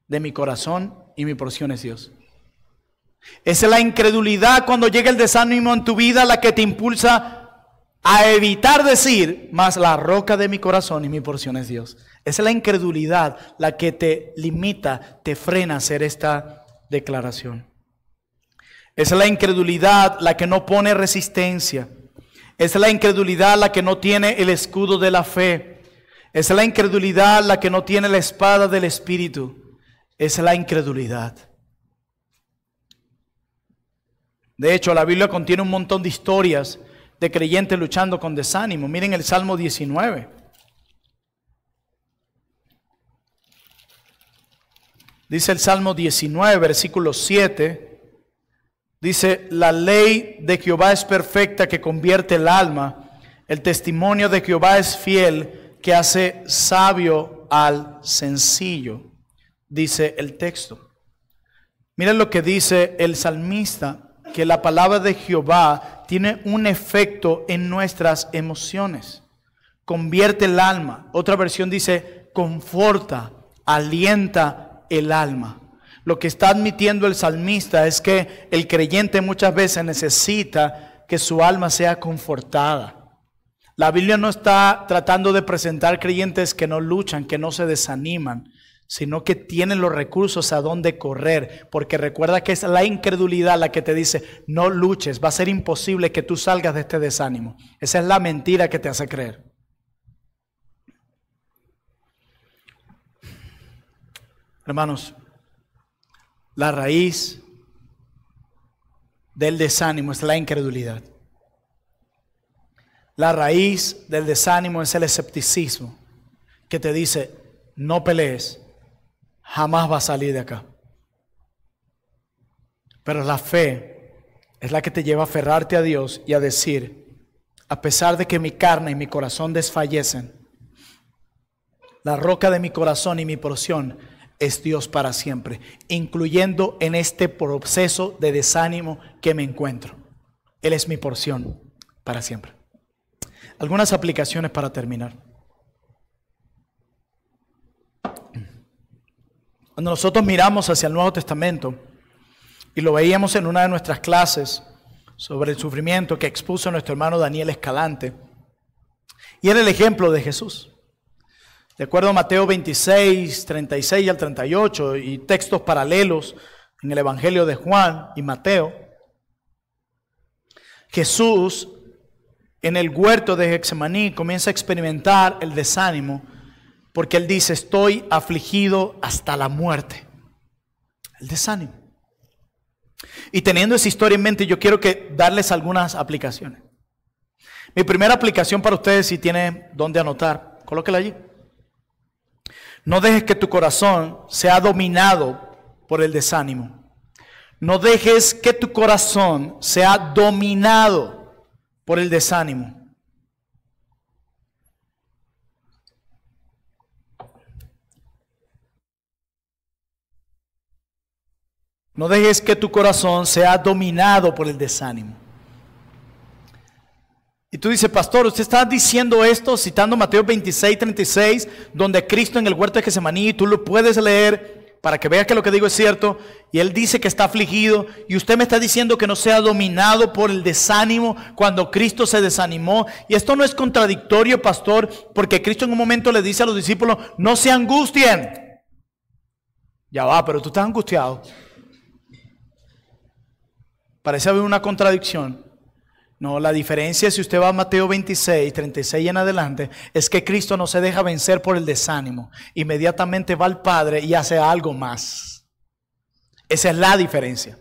de mi corazón y mi porción es Dios. Es la incredulidad cuando llega el desánimo en tu vida la que te impulsa a evitar decir, mas la roca de mi corazón y mi porción es Dios. Es la incredulidad la que te limita, te frena a hacer esta declaración. Es la incredulidad la que no pone resistencia. Es la incredulidad la que no tiene el escudo de la fe. Es la incredulidad la que no tiene la espada del Espíritu. Es la incredulidad. De hecho, la Biblia contiene un montón de historias de creyentes luchando con desánimo. Miren el Salmo 19. Dice el Salmo 19, versículo 7. Dice, la ley de Jehová es perfecta que convierte el alma. El testimonio de Jehová es fiel que hace sabio al sencillo. Dice el texto. Miren lo que dice el salmista, que la palabra de Jehová tiene un efecto en nuestras emociones. Convierte el alma. Otra versión dice, conforta, alienta el alma. Lo que está admitiendo el salmista es que el creyente muchas veces necesita que su alma sea confortada. La Biblia no está tratando de presentar creyentes que no luchan, que no se desaniman, sino que tienen los recursos a dónde correr, porque recuerda que es la incredulidad la que te dice, no luches, va a ser imposible que tú salgas de este desánimo. Esa es la mentira que te hace creer. Hermanos, la raíz del desánimo es la incredulidad. La raíz del desánimo es el escepticismo, que te dice, no pelees, jamás va a salir de acá. Pero la fe es la que te lleva a aferrarte a Dios y a decir, a pesar de que mi carne y mi corazón desfallecen, la roca de mi corazón y mi porción es Dios para siempre, incluyendo en este proceso de desánimo que me encuentro. Él es mi porción para siempre. Algunas aplicaciones para terminar. Cuando nosotros miramos hacia el Nuevo Testamento, y lo veíamos en una de nuestras clases sobre el sufrimiento que expuso nuestro hermano Daniel Escalante, y era el ejemplo de Jesús. De acuerdo a Mateo 26, 36 al 38 y textos paralelos en el Evangelio de Juan y Mateo, Jesús en el huerto de Getsemaní comienza a experimentar el desánimo porque Él dice, estoy afligido hasta la muerte. El desánimo. Y teniendo esa historia en mente, yo quiero darles algunas aplicaciones. Mi primera aplicación para ustedes, si tienen dónde anotar, colóquela allí. No dejes que tu corazón sea dominado por el desánimo. No dejes que tu corazón sea dominado por el desánimo. No dejes que tu corazón sea dominado por el desánimo. Y tú dices, pastor, usted está diciendo esto citando Mateo 26, 36, donde Cristo en el huerto de Getsemaní, tú lo puedes leer para que veas que lo que digo es cierto, y Él dice que está afligido, y usted me está diciendo que no sea dominado por el desánimo cuando Cristo se desanimó. Y esto no es contradictorio, pastor, porque Cristo en un momento le dice a los discípulos, no se angustien. Ya va, pero tú estás angustiado. Parece haber una contradicción. No, la diferencia, si usted va a Mateo 26, 36 y en adelante, es que Cristo no se deja vencer por el desánimo. Inmediatamente va al Padre y hace algo más. Esa es la diferencia.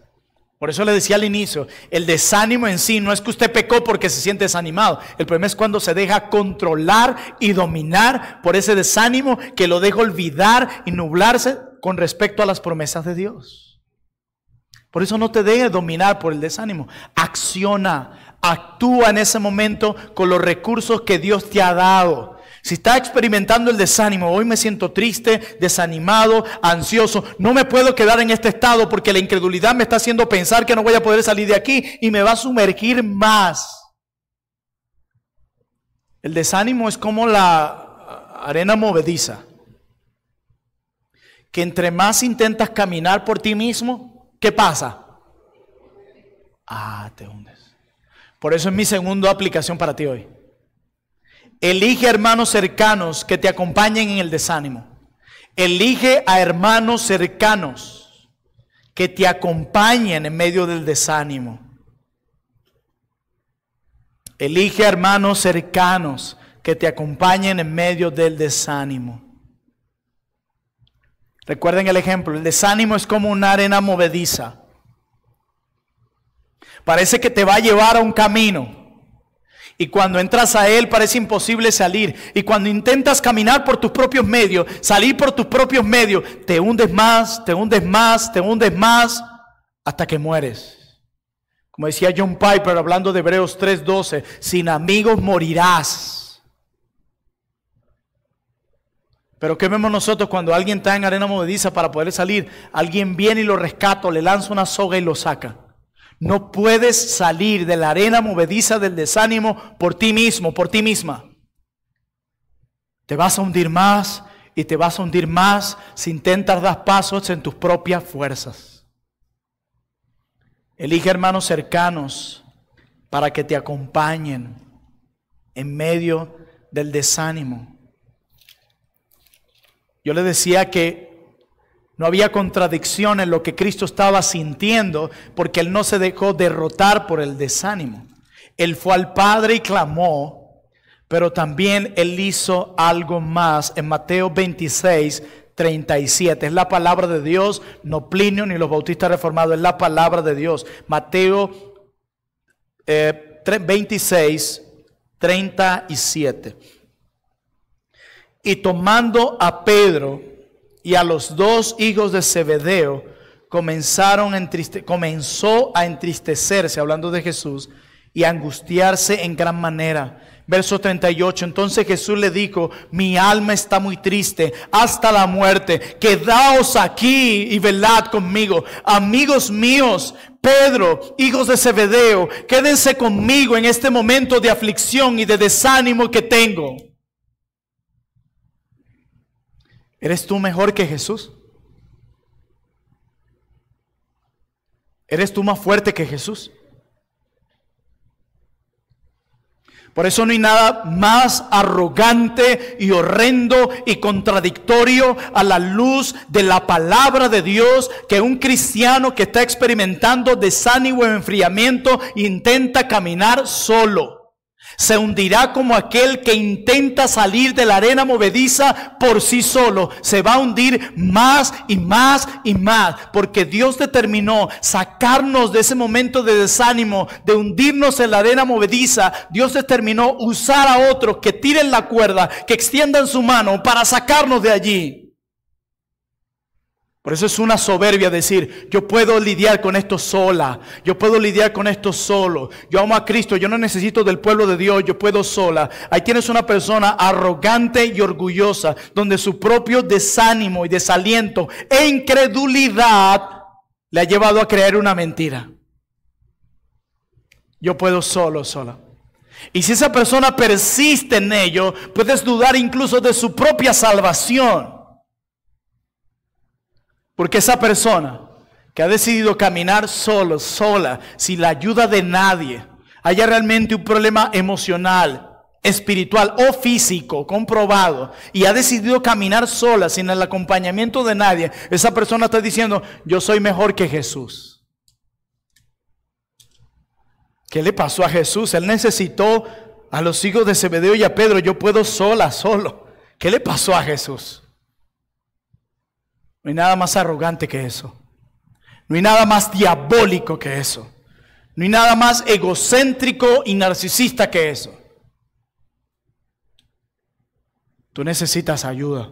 Por eso le decía al inicio, el desánimo en sí no es que usted pecó porque se siente desanimado. El problema es cuando se deja controlar y dominar por ese desánimo que lo deja olvidar y nublarse con respecto a las promesas de Dios. Por eso no te dejes dominar por el desánimo. Acciona, actúa en ese momento con los recursos que Dios te ha dado. Si estás experimentando el desánimo, hoy me siento triste, desanimado, ansioso, no me puedo quedar en este estado porque la incredulidad me está haciendo pensar que no voy a poder salir de aquí y me va a sumergir más. El desánimo es como la arena movediza, que entre más intentas caminar por ti mismo, ¿qué pasa? te hundes. Por eso es mi segunda aplicación para ti hoy. Elige hermanos cercanos que te acompañen en el desánimo. Elige a hermanos cercanos que te acompañen en medio del desánimo. Elige a hermanos cercanos que te acompañen en medio del desánimo. Recuerden el ejemplo, el desánimo es como una arena movediza. Parece que te va a llevar a un camino. Y cuando entras a él parece imposible salir. Y cuando intentas caminar por tus propios medios, salir por tus propios medios, te hundes más, te hundes más, te hundes más, hasta que mueres. Como decía John Piper hablando de Hebreos 3:12, sin amigos morirás. Pero ¿qué vemos nosotros cuando alguien está en arena movediza para poder salir? Alguien viene y lo rescata, le lanza una soga y lo saca. No puedes salir de la arena movediza del desánimo por ti mismo, por ti misma. Te vas a hundir más y te vas a hundir más si intentas dar pasos en tus propias fuerzas. Elige hermanos cercanos para que te acompañen en medio del desánimo. Yo le decía que no había contradicción en lo que Cristo estaba sintiendo, porque Él no se dejó derrotar por el desánimo. Él fue al Padre y clamó, pero también Él hizo algo más en Mateo 26:37. Es la palabra de Dios, no Plinio ni los bautistas reformados, es la palabra de Dios. Mateo 26:37. Y tomando a Pedro y a los dos hijos de Zebedeo, comenzó a entristecerse, hablando de Jesús, y a angustiarse en gran manera. Verso 38, entonces Jesús le dijo, mi alma está muy triste hasta la muerte, quedaos aquí y velad conmigo. Amigos míos, Pedro, hijos de Zebedeo, quédense conmigo en este momento de aflicción y de desánimo que tengo. ¿Eres tú mejor que Jesús? ¿Eres tú más fuerte que Jesús? Por eso no hay nada más arrogante y horrendo y contradictorio a la luz de la palabra de Dios que un cristiano que está experimentando desánimo o enfriamiento intenta caminar solo. Se hundirá como aquel que intenta salir de la arena movediza por sí solo. Se va a hundir más y más y más, porque Dios determinó sacarnos de ese momento de desánimo, de hundirnos en la arena movediza. Dios determinó usar a otros que tiren la cuerda, que extiendan su mano para sacarnos de allí. Por eso es una soberbia decir, yo puedo lidiar con esto sola, yo puedo lidiar con esto solo, yo amo a Cristo, yo no necesito del pueblo de Dios, yo puedo sola. Ahí tienes una persona arrogante y orgullosa, donde su propio desánimo y desaliento e incredulidad le ha llevado a creer una mentira. Yo puedo solo, sola. Y si esa persona persiste en ello, puedes dudar incluso de su propia salvación. Porque esa persona que ha decidido caminar solo, sola, sin la ayuda de nadie, haya realmente un problema emocional, espiritual o físico comprobado, y ha decidido caminar sola, sin el acompañamiento de nadie, esa persona está diciendo, yo soy mejor que Jesús. ¿Qué le pasó a Jesús? Él necesitó a los hijos de Zebedeo y a Pedro. Yo puedo sola, solo. ¿Qué le pasó a Jesús? No hay nada más arrogante que eso. No hay nada más diabólico que eso. No hay nada más egocéntrico y narcisista que eso. Tú necesitas ayuda.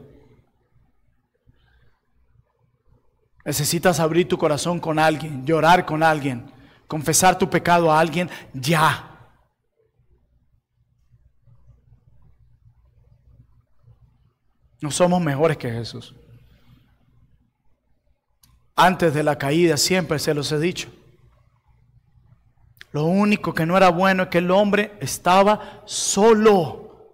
Necesitas abrir tu corazón con alguien, llorar con alguien, confesar tu pecado a alguien ya. No somos mejores que Jesús. Antes de la caída siempre se los he dicho. Lo único que no era bueno es que el hombre estaba solo.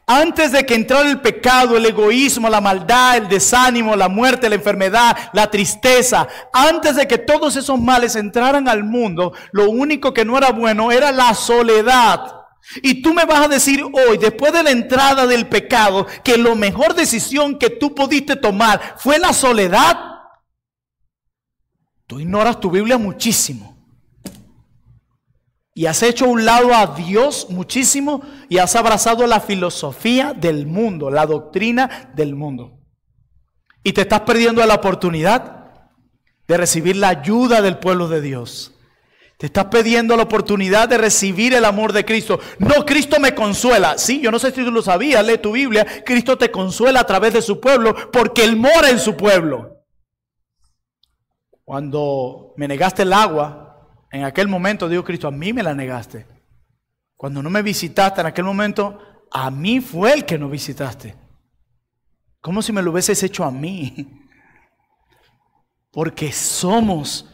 Antes de que entrara el pecado, el egoísmo, la maldad, el desánimo, la muerte, la enfermedad, la tristeza, antes de que todos esos males entraran al mundo, lo único que no era bueno era la soledad. Y tú me vas a decir hoy, después de la entrada del pecado, que la mejor decisión que tú pudiste tomar fue la soledad. Tú ignoras tu Biblia muchísimo. Y has hecho a un lado a Dios muchísimo y has abrazado la filosofía del mundo, la doctrina del mundo. Y te estás perdiendo la oportunidad de recibir la ayuda del pueblo de Dios. Te estás perdiendo la oportunidad de recibir el amor de Cristo. No, Cristo me consuela. Sí, yo no sé si tú lo sabías, lee tu Biblia. Cristo te consuela a través de su pueblo porque Él mora en su pueblo. Cuando me negaste el agua, en aquel momento, dijo Cristo, a mí me la negaste. Cuando no me visitaste en aquel momento, a mí fue el que no visitaste. Como si me lo hubieses hecho a mí. Porque somos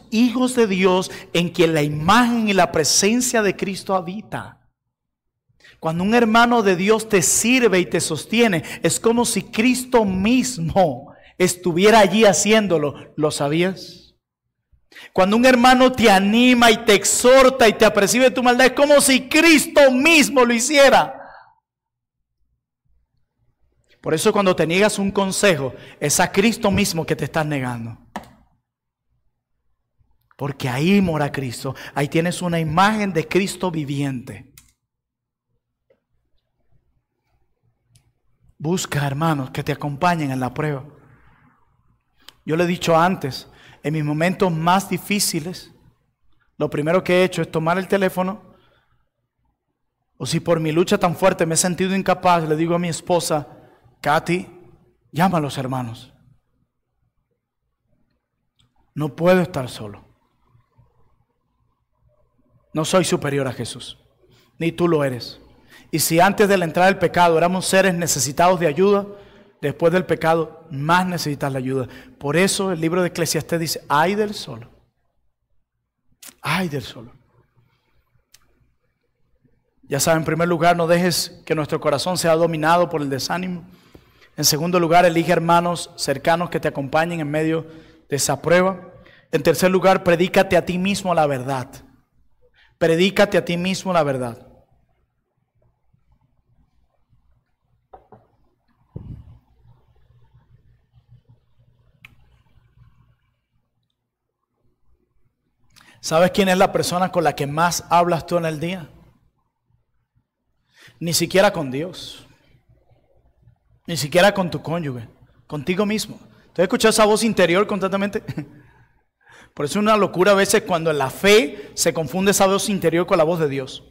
hijos de Dios en quien la imagen y la presencia de Cristo habita. Cuando un hermano de Dios te sirve y te sostiene, es como si Cristo mismo estuviera allí haciéndolo. ¿Lo sabías? Cuando un hermano te anima y te exhorta y te apercibe tu maldad, es como si Cristo mismo lo hiciera. Por eso cuando te niegas un consejo, es a Cristo mismo que te estás negando. Porque ahí mora Cristo. Ahí tienes una imagen de Cristo viviente. Busca, hermanos, que te acompañen en la prueba. Yo le he dicho antes, en mis momentos más difíciles, lo primero que he hecho es tomar el teléfono, o si por mi lucha tan fuerte me he sentido incapaz, le digo a mi esposa, Katy, llama a los hermanos. No puedo estar solo. No soy superior a Jesús, ni tú lo eres. Y si antes de la entrada del pecado éramos seres necesitados de ayuda, después del pecado más necesitas la ayuda. Por eso el libro de Eclesiastés dice, ay del solo. Ay del solo. Ya sabes, en primer lugar, no dejes que nuestro corazón sea dominado por el desánimo. En segundo lugar, elige hermanos cercanos que te acompañen en medio de esa prueba. En tercer lugar, predícate a ti mismo la verdad. Predícate a ti mismo la verdad. ¿Sabes quién es la persona con la que más hablas tú en el día? Ni siquiera con Dios. Ni siquiera con tu cónyuge. Contigo mismo. ¿Tú has escuchado esa voz interior constantemente? Por eso es una locura a veces cuando en la fe se confunde esa voz interior con la voz de Dios.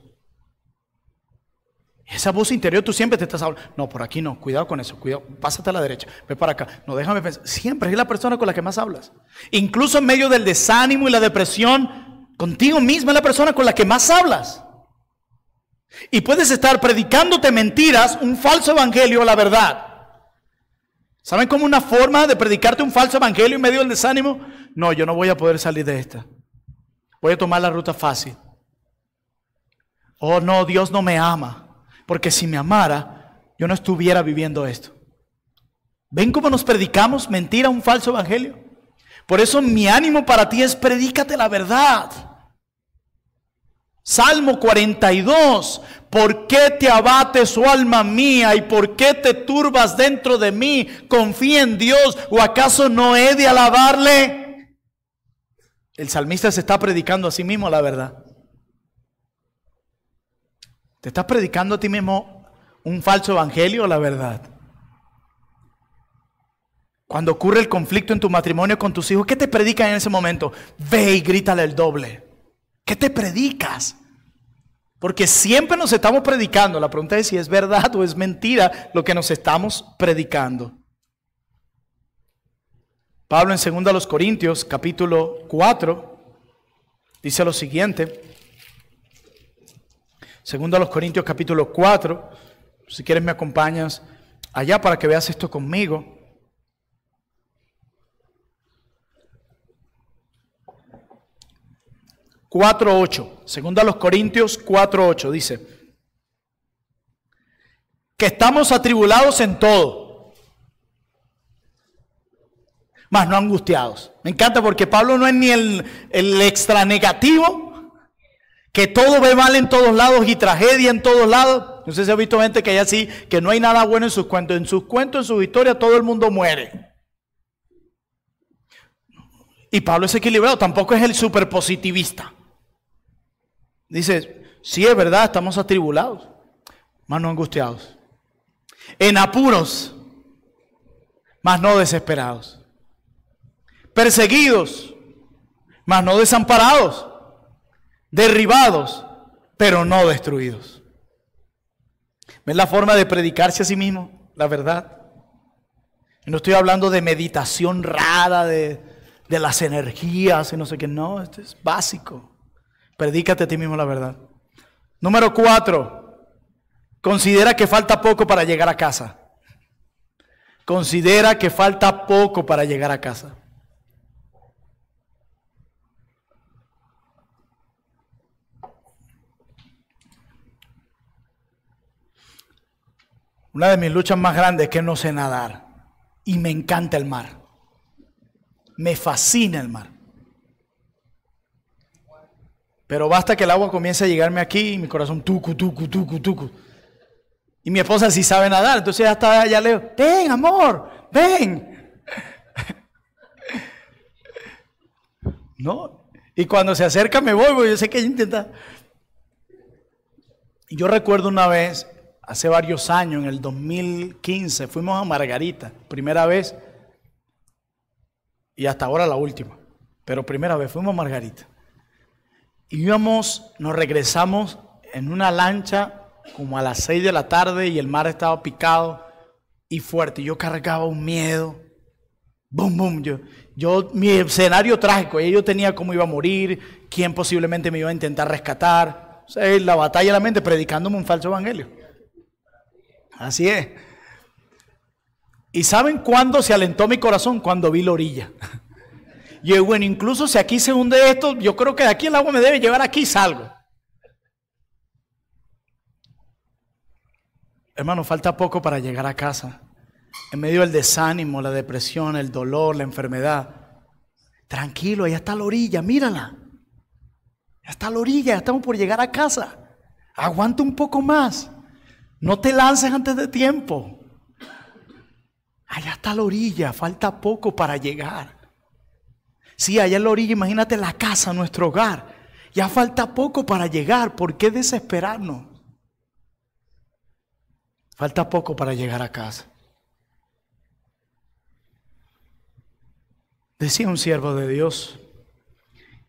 Esa voz interior tú siempre te estás hablando. No, por aquí no, cuidado con eso, cuidado, pásate a la derecha, ve para acá. No, déjame pensar. Siempre es la persona con la que más hablas. Incluso en medio del desánimo y la depresión, contigo misma es la persona con la que más hablas. Y puedes estar predicándote mentiras, un falso evangelio o la verdad. ¿Saben cómo una forma de predicarte un falso evangelio en medio del desánimo? No, yo no voy a poder salir de esta. Voy a tomar la ruta fácil. Oh no, Dios no me ama. Porque si me amara, yo no estuviera viviendo esto. ¿Ven cómo nos predicamos mentira, un falso evangelio? Por eso mi ánimo para ti es predícate la verdad. Salmo 42. ¿Por qué te abates, oh alma mía? ¿Y por qué te turbas dentro de mí? Confía en Dios. ¿O acaso no he de alabarle? El salmista se está predicando a sí mismo la verdad. ¿Te estás predicando a ti mismo un falso evangelio o la verdad? Cuando ocurre el conflicto en tu matrimonio con tus hijos, ¿qué te predican en ese momento? Ve y grítale el doble. ¿Qué te predicas? Porque siempre nos estamos predicando. La pregunta es si es verdad o es mentira lo que nos estamos predicando. Pablo en 2 Corintios capítulo 4 dice lo siguiente. 2 Corintios capítulo 4. Si quieres me acompañas allá para que veas esto conmigo. Segunda a los Corintios 4:8 dice: que estamos atribulados en todo, mas no angustiados. Me encanta porque Pablo no es ni el extra negativo, que todo ve mal en todos lados y tragedia en todos lados. No sé si ha visto gente que hay así, que no hay nada bueno en sus cuentos. En sus cuentos, en sus historias, todo el mundo muere. Y Pablo es equilibrado, tampoco es el superpositivista. Dice, sí es verdad, estamos atribulados, mas no angustiados. En apuros, mas no desesperados. Perseguidos, mas no desamparados. Derribados, pero no destruidos. ¿Ven la forma de predicarse a sí mismo? La verdad. No estoy hablando de meditación rara, de las energías y no sé qué. No, esto es básico. Predícate a ti mismo la verdad. Número 4. Considera que falta poco para llegar a casa. Considera que falta poco para llegar a casa. Una de mis luchas más grandes es que no sé nadar. Y me encanta el mar. Me fascina el mar. Pero basta que el agua comience a llegarme aquí y mi corazón tucu, tucu, tucu, tucu. Y mi esposa sí sabe nadar, entonces ya está, ya leo, ven amor, ven. ¿No? Y cuando se acerca me voy, porque yo sé que ella intenta. Y yo recuerdo una vez, hace varios años, en el 2015, fuimos a Margarita, primera vez. Y hasta ahora la última, pero primera vez fuimos a Margarita. Y nos regresamos en una lancha como a las 6 de la tarde y el mar estaba picado y fuerte. Yo cargaba un miedo. Boom, boom. Mi escenario trágico. Yo tenía cómo iba a morir, quién posiblemente me iba a intentar rescatar. O sea, la batalla de la mente predicándome un falso evangelio. Así es. ¿Y saben cuándo se alentó mi corazón? Cuando vi la orilla. Yo, bueno, incluso si aquí se hunde esto, yo creo que de aquí el agua me debe llevar, aquí salgo. Hermano, falta poco para llegar a casa. En medio del desánimo, la depresión, el dolor, la enfermedad. Tranquilo, ya está la orilla, mírala. Ya está la orilla, ya estamos por llegar a casa. Aguanta un poco más. No te lances antes de tiempo. Allá está la orilla, falta poco para llegar. Sí, allá en la orilla, imagínate la casa, nuestro hogar. Ya falta poco para llegar, ¿por qué desesperarnos? Falta poco para llegar a casa. Decía un siervo de Dios,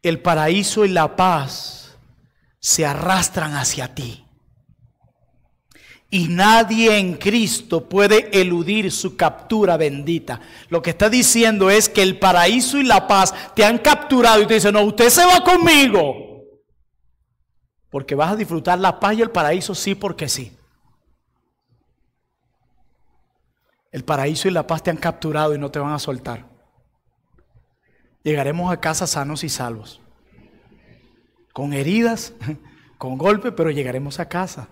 el paraíso y la paz se arrastran hacia ti. Y nadie en Cristo puede eludir su captura bendita. Lo que está diciendo es que el paraíso y la paz te han capturado y te dicen, no, usted se va conmigo. Porque vas a disfrutar la paz y el paraíso sí porque sí. El paraíso y la paz te han capturado y no te van a soltar. Llegaremos a casa sanos y salvos. Con heridas, con golpes, pero llegaremos a casa.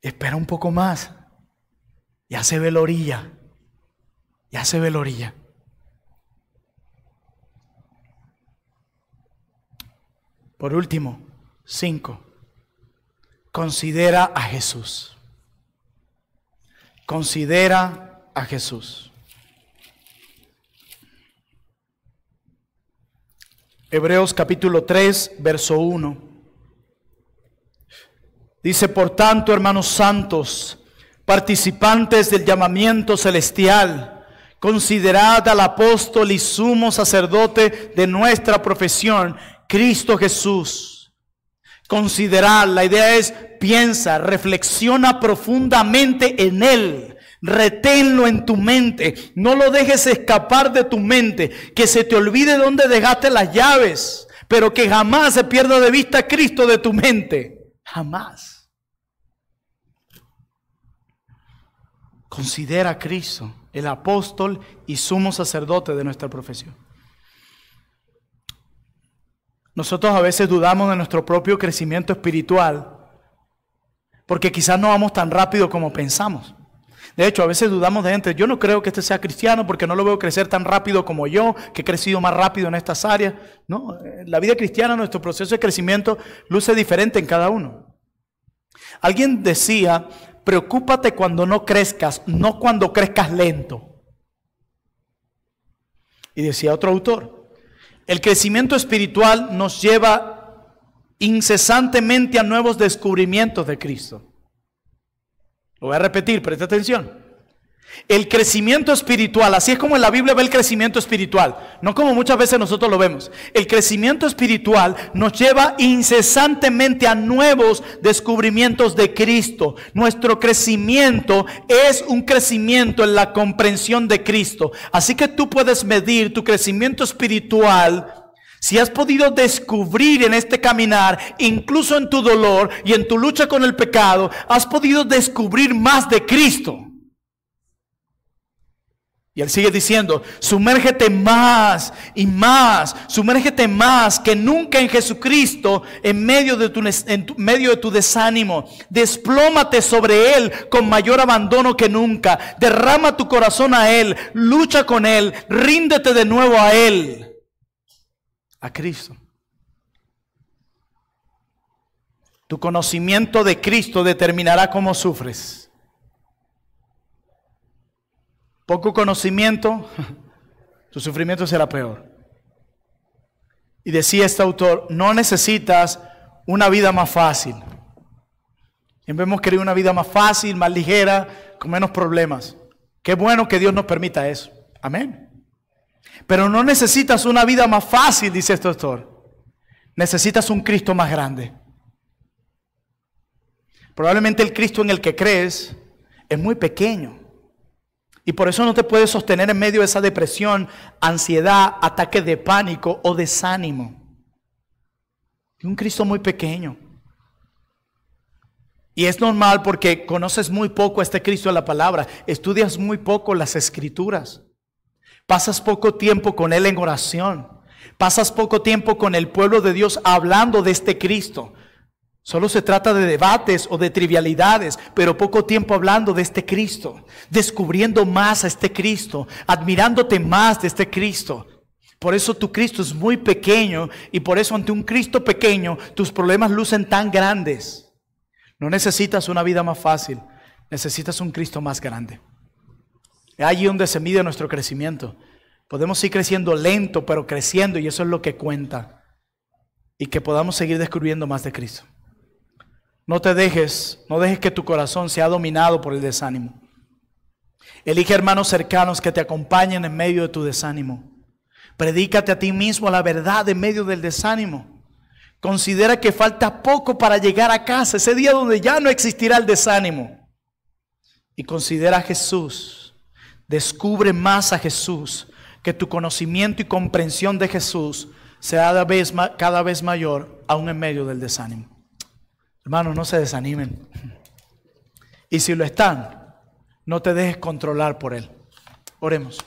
Espera un poco más. Ya se ve la orilla. Ya se ve la orilla. Por último, 5. Considera a Jesús. Considera a Jesús. Hebreos capítulo 3, verso 1. Dice, por tanto, hermanos santos, participantes del llamamiento celestial, considerad al apóstol y sumo sacerdote de nuestra profesión, Cristo Jesús. Considerad, la idea es, piensa, reflexiona profundamente en Él. Reténlo en tu mente, no lo dejes escapar de tu mente, que se te olvide dónde dejaste las llaves, pero que jamás se pierda de vista a Cristo de tu mente. Jamás. Considera a Cristo, el apóstol y sumo sacerdote de nuestra profesión. Nosotros a veces dudamos de nuestro propio crecimiento espiritual porque quizás no vamos tan rápido como pensamos. De hecho, a veces dudamos de gente. Yo no creo que este sea cristiano porque no lo veo crecer tan rápido como yo, que he crecido más rápido en estas áreas. No, la vida cristiana, nuestro proceso de crecimiento luce diferente en cada uno. Alguien decía, preocúpate cuando no crezcas, no cuando crezcas lento. Y decía otro autor, el crecimiento espiritual nos lleva incesantemente a nuevos descubrimientos de Cristo. Lo voy a repetir, presta atención. El crecimiento espiritual, así es como en la Biblia ve el crecimiento espiritual, no como muchas veces nosotros lo vemos. El crecimiento espiritual nos lleva incesantemente a nuevos descubrimientos de Cristo. Nuestro crecimiento es un crecimiento en la comprensión de Cristo. Así que tú puedes medir tu crecimiento espiritual si has podido descubrir en este caminar, incluso en tu dolor y en tu lucha con el pecado, has podido descubrir más de Cristo. Y él sigue diciendo, sumérgete más y más, sumérgete más que nunca en Jesucristo en medio de tu desánimo. Desplómate sobre Él con mayor abandono que nunca. Derrama tu corazón a Él, lucha con Él, ríndete de nuevo a Él. A Cristo. Tu conocimiento de Cristo determinará cómo sufres. Poco conocimiento, tu sufrimiento será peor. Y decía este autor, no necesitas una vida más fácil. Siempre hemos querido una vida más fácil, más ligera, con menos problemas. Qué bueno que Dios nos permita eso. Amén. Pero no necesitas una vida más fácil, dice este autor. Necesitas un Cristo más grande. Probablemente el Cristo en el que crees es muy pequeño. Y por eso no te puedes sostener en medio de esa depresión, ansiedad, ataque de pánico o desánimo. Es un Cristo muy pequeño. Y es normal porque conoces muy poco a este Cristo en la palabra. Estudias muy poco las Escrituras. Pasas poco tiempo con Él en oración. Pasas poco tiempo con el pueblo de Dios hablando de este Cristo. Solo se trata de debates o de trivialidades, pero poco tiempo hablando de este Cristo, descubriendo más a este Cristo, admirándote más de este Cristo. Por eso tu Cristo es muy pequeño y por eso ante un Cristo pequeño tus problemas lucen tan grandes. No necesitas una vida más fácil, necesitas un Cristo más grande. Es allí donde se mide nuestro crecimiento. Podemos ir creciendo lento, pero creciendo, y eso es lo que cuenta. Y que podamos seguir descubriendo más de Cristo. No dejes que tu corazón sea dominado por el desánimo. Elige hermanos cercanos que te acompañen en medio de tu desánimo. Predícate a ti mismo la verdad en medio del desánimo. Considera que falta poco para llegar a casa, ese día donde ya no existirá el desánimo. Y considera a Jesús. Descubre más a Jesús. Que tu conocimiento y comprensión de Jesús sea cada vez mayor, aún en medio del desánimo. Hermanos, no se desanimen. Y si lo están, no te dejes controlar por Él. Oremos.